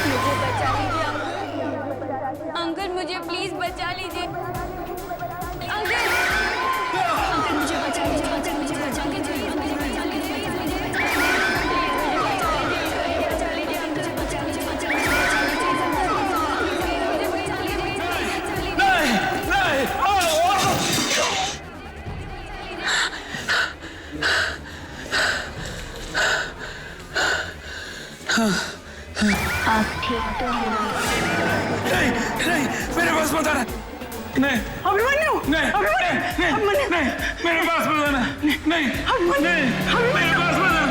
S17: मुझे बचा लीजिए अंकल, मुझे प्लीज बचा लीजिए अंकल। अंकल मुझे बचा लीजिए, अंकल मुझे बचा लीजिए।
S20: नहीं, नहीं,
S12: नहीं नहीं मेरे पास मत आना। नहीं
S18: अभिमन्यु
S12: नहीं
S18: अभिमन्यु
S12: नहीं
S18: अभिमन्यु
S12: नहीं मेरे पास मत आना। नहीं
S18: अभिमन्यु
S12: मेरे पास मत आना।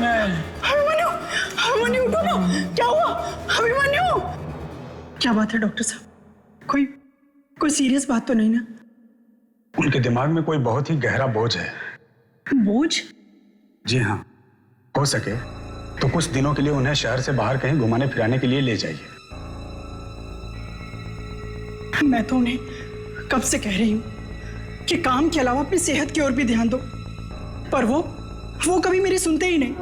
S12: नहीं
S18: अभिमन्यु अभिमन्यु उठो ना, क्या हुआ अभिमन्यु? क्या बात है डॉक्टर साहब? कोई सीरियस बात तो नहीं ना?
S4: उनके दिमाग में कोई बहुत ही गहरा बोझ है।
S18: बोझ?
S4: जी हाँ, हो सके तो कुछ दिनों के लिए उन्हें शहर से बाहर कहीं घुमाने फिराने के लिए ले जाइए।
S18: मैं तो उन्हें कब से कह रही हूँ कि काम के अलावा अपनी सेहत की ओर भी ध्यान दो, पर वो कभी मेरी सुनते ही नहीं।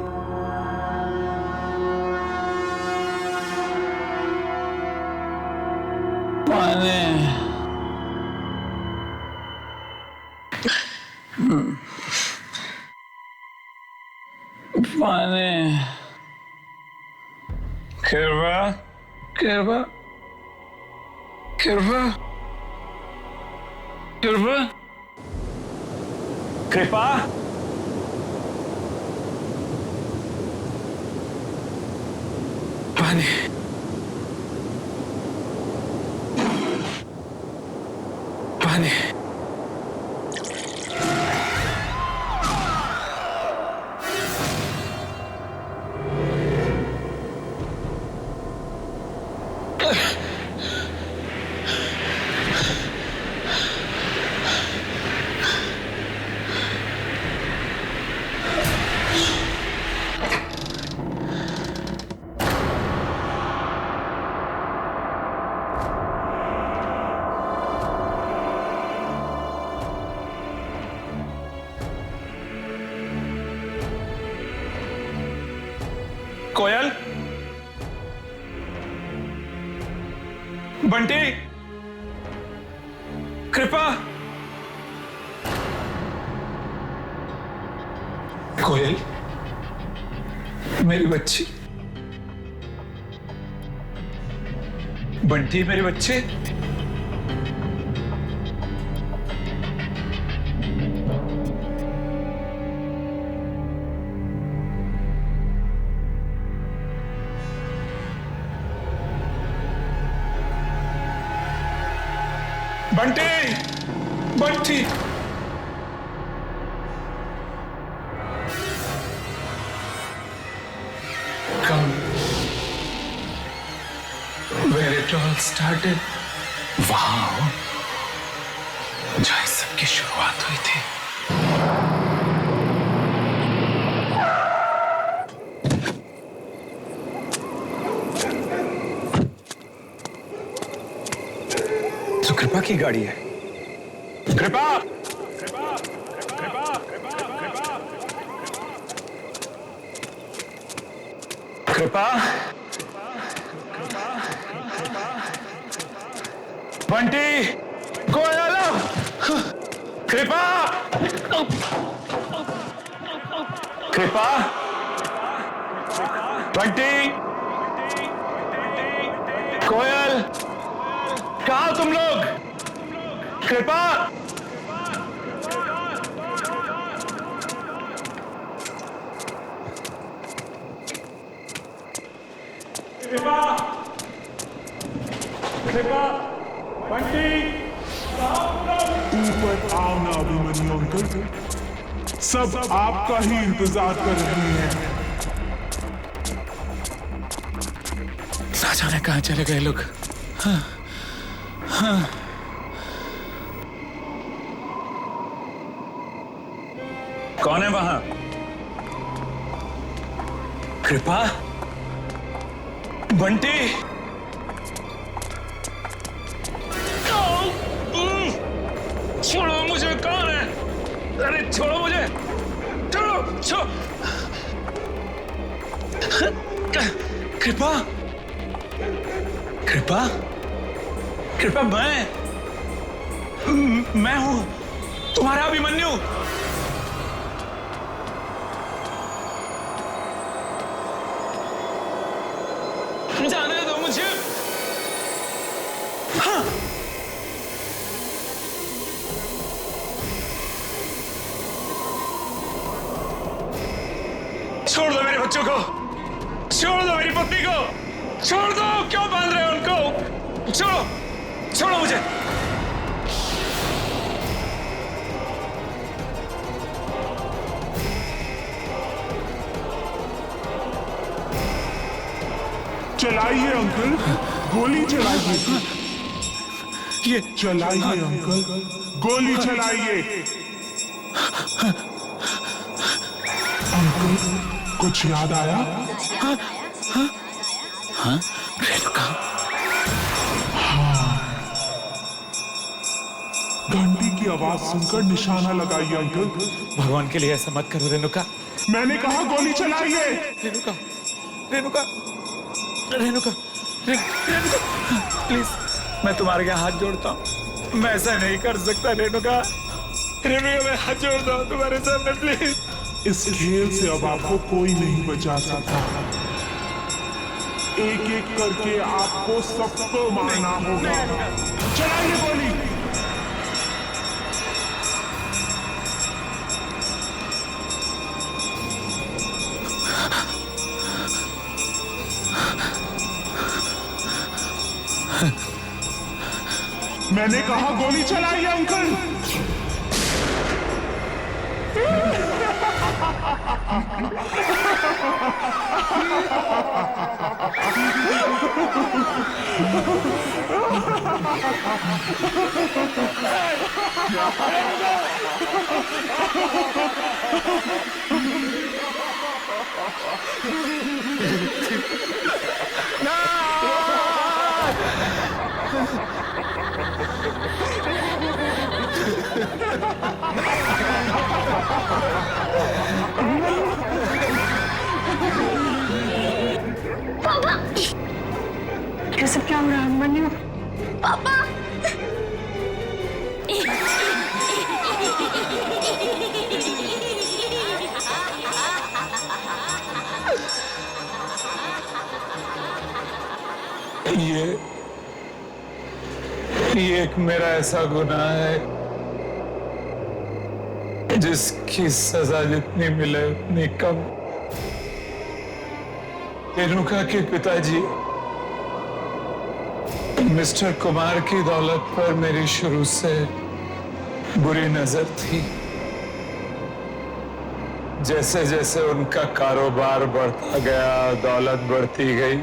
S12: पानी कृपा कृपा कृपा कृपा कृपा पानी पानी कोयल, बंटी, कृपा, कोयल, मेरी बच्ची, बंटी मेरे बच्चे, Bunty Bunty come where it all started। वाह, जहाँ इस सब की शुरुआत हुई थी। तो कृपा की गाड़ी है। कृपा कृपा बंटी कोयल कृपा कृपा बंटी कोयल, कहाँ हो तुम लोग? कृपा कृपा कृपा बंटी
S2: ऊपर आओ ना अभिमन्यु अंकल, सब आपका ही इंतजार कर रही हैं।
S12: ना जाने कहाँ चले गए लोग। हाँ, हाँ।
S20: कौन है वहां?
S12: कृपा, बंटी, छोड़ो मुझे, कौन है? अरे छोड़ो मुझे, छोड़ो छोड़ो। कृपा कृपा कृपा, मैं हूं तुम्हारा अभिमन्यु। जाने दो मुझे। हाँ। छोड़ दो मेरे बच्चों को, छोड़ दो मेरी पत्नी को,
S20: छोड़ दो, क्यों बांध रहे हो उनको? छोड़ो, छोड़ो मुझे।
S2: चलाइए अंकल, गोली चलाइए।
S20: ये
S2: चलाइए अंकल, गोली चलाइए। अंकल, कुछ याद आया?
S20: हाँ, रेणुका।
S2: हाँ, घंटी की आवाज सुनकर निशाना लगाइए अंकल।
S20: भगवान के लिए ऐसा मत करो रेणुका।
S2: मैंने कहा गोली चलाइए।
S20: रेणुका, रेणुका, रेणुका, रेणुका, प्लीज, मैं तुम्हारे यहाँ हाथ जोड़ता हूँ। मैं ऐसा नहीं कर सकता रेणुका। रेणुका, मैं हाथ जोड़ता हूँ तुम्हारे सामने, प्लीज।
S2: इस खेल से अब आपको कोई नहीं बचा सकता। एक एक करके आपको सबको मारना होगा। चलाइए गोली। मैंने कहा गोली चलाइए अंकल।
S17: पापा,
S18: ये सब क्या हो रहा है मन्नू?
S17: पापा,
S20: ये एक मेरा ऐसा गुनाह है जिसकी सजा जितनी मिले उतनी कम। रेणुका के पिताजी मिस्टर कुमार की दौलत पर मेरी शुरू से बुरी नजर थी। जैसे जैसे उनका कारोबार बढ़ता गया, दौलत बढ़ती गई,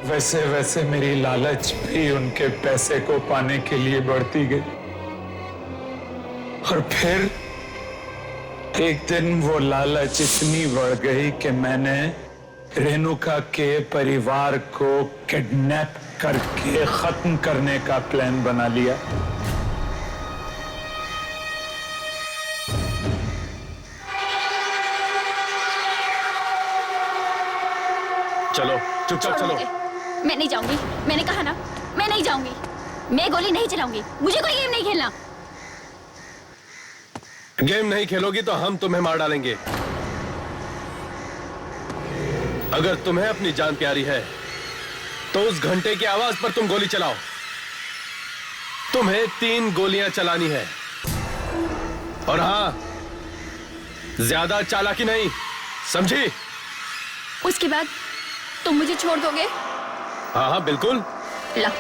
S20: वैसे वैसे मेरी लालच भी उनके पैसे को पाने के लिए बढ़ती गई। और फिर एक दिन वो लालच इतनी बढ़ गई कि मैंने रेणुका के परिवार को किडनैप करके खत्म करने का प्लान बना लिया।
S11: चलो, चुपचाप चलो।
S17: मैं नहीं जाऊंगी। मैंने कहा ना, मैं नहीं जाऊंगी। मैं गोली नहीं चलाऊंगी। मुझे कोई गेम नहीं खेलना।
S11: गेम नहीं खेलोगी तो हम तुम्हें मार डालेंगे। अगर तुम्हें अपनी जान प्यारी है तो उस घंटे की आवाज पर तुम गोली चलाओ। तुम्हें 3 गोलियां चलानी है। और हाँ, ज्यादा चालाकी नहीं, समझी?
S17: उसके बाद तुम मुझे छोड़ दोगे?
S11: हाँ हाँ बिल्कुल।
S17: ला।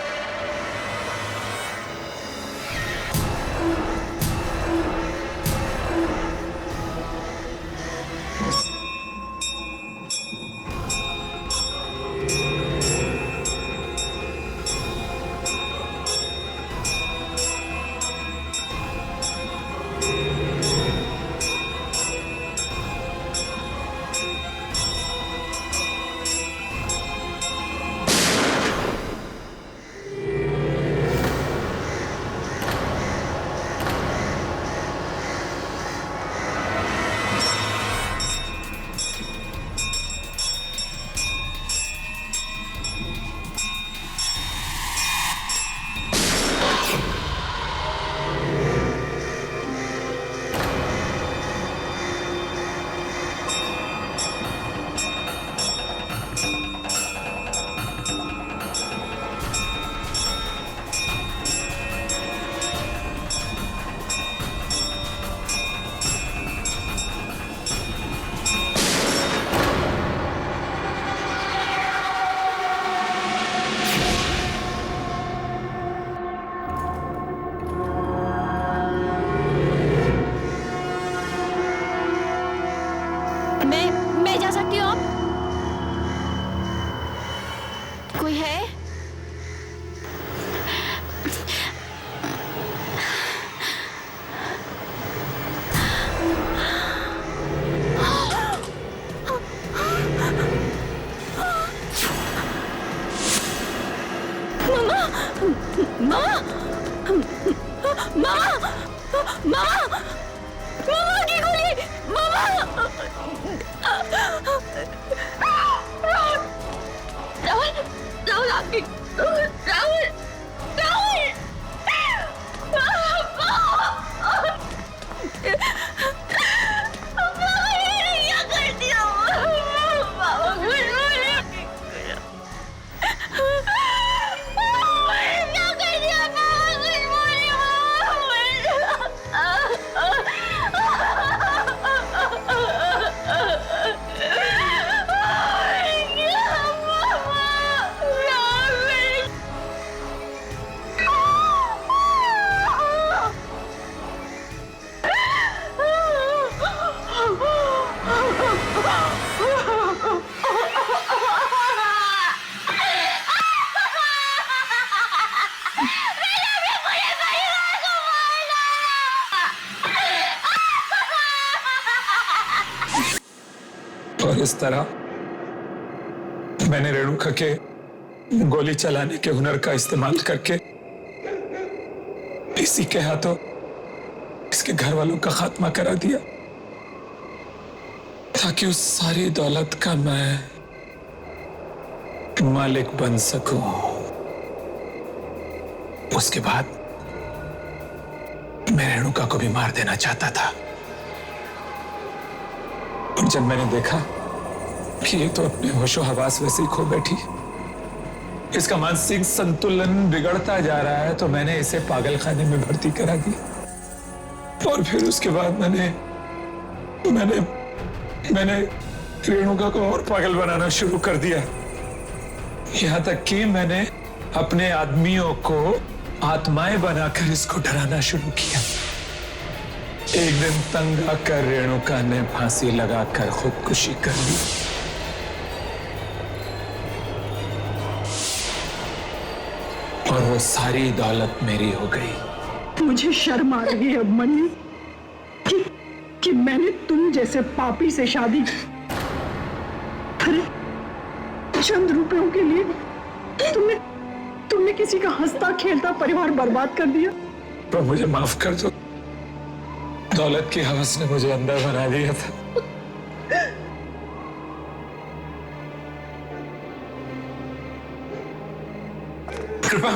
S17: मामा मामा मामा की गोली मामा राहुल राहुल आपकी राहुल राहुल क्या कर दिया
S20: और इस तरह मैंने रेणुका के गोली चलाने के हुनर का इस्तेमाल करके इसी के हाथों इसके घर वालों का खात्मा करा दिया, ताकि उस सारी दौलत का मैं मालिक बन सकूं। उसके बाद मैं रेणुका को भी मार देना चाहता था, और जब मैंने देखा कि ये तो अपने होशो हवास वैसे ही खो बैठी, इसका मानसिक संतुलन बिगड़ता जा रहा है, तो मैंने इसे पागल खाने में भर्ती करा दी। और फिर उसके बाद मैंने रेणुका को और पागल बनाना शुरू कर दिया, यहां तक कि मैंने अपने आदमियों को आत्माएं बनाकर इसको डराना शुरू किया। एक दिन तंग आकर रेणुका ने फांसी लगाकर खुदकुशी कर ली। और वो सारी दौलत मेरी हो गई।
S18: मुझे शर्म आ रही है अभिमन्यु कि मैंने तुम जैसे पापी से शादी की। अरे चंद रुपयों के लिए तुमने किसी का हंसता खेलता परिवार बर्बाद कर दिया।
S20: पर मुझे माफ कर दो, दौलत की हवस ने मुझे अंदर बना दिया था। कृपा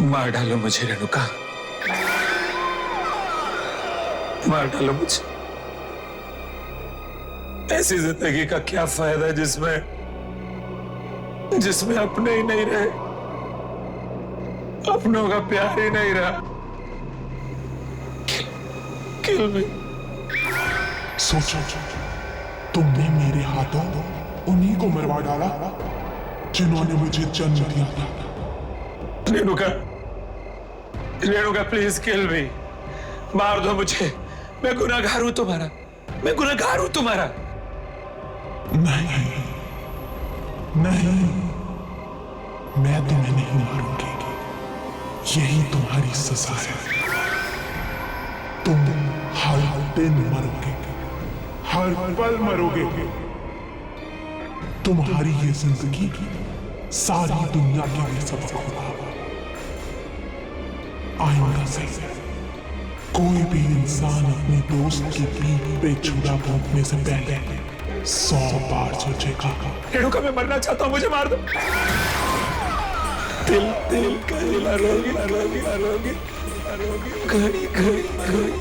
S20: मार डालो मुझे रेणुका, मार डालो मुझे। ऐसी जिंदगी का क्या फायदा जिसमें अपने ही नहीं रहे, अपनों का प्यार ही नहीं रहा। किल मी।
S2: सोचो, तुमने मेरे हाथों उन्हीं को मरवा डाला जिन्होंने मुझे जन्म दिया था।
S20: रेणुका प्लीज किल मी, मार दो मुझे। मैं गुनहगार हूं तुम्हारा, मैं गुनहगार हूं तुम्हारा।
S2: नहीं, मैं तुम्हें नहीं मारूंगी, यही तुम्हारी सजा है। तुम हर दिन मरोगे, हर पल मरोगे। तुम्हारी ये जिंदगी सारी दुनिया के लिए सबक होगा। आइंदा से कोई भी इंसान अपने दोस्त की पीठ पे छुरा भोंकने से पहले 100 बार सोचेगा।
S20: रेणुका मैं मरना चाहता हूं, मुझे मार दो। दिल कहीं मरोगी, घड़ी मरोगी।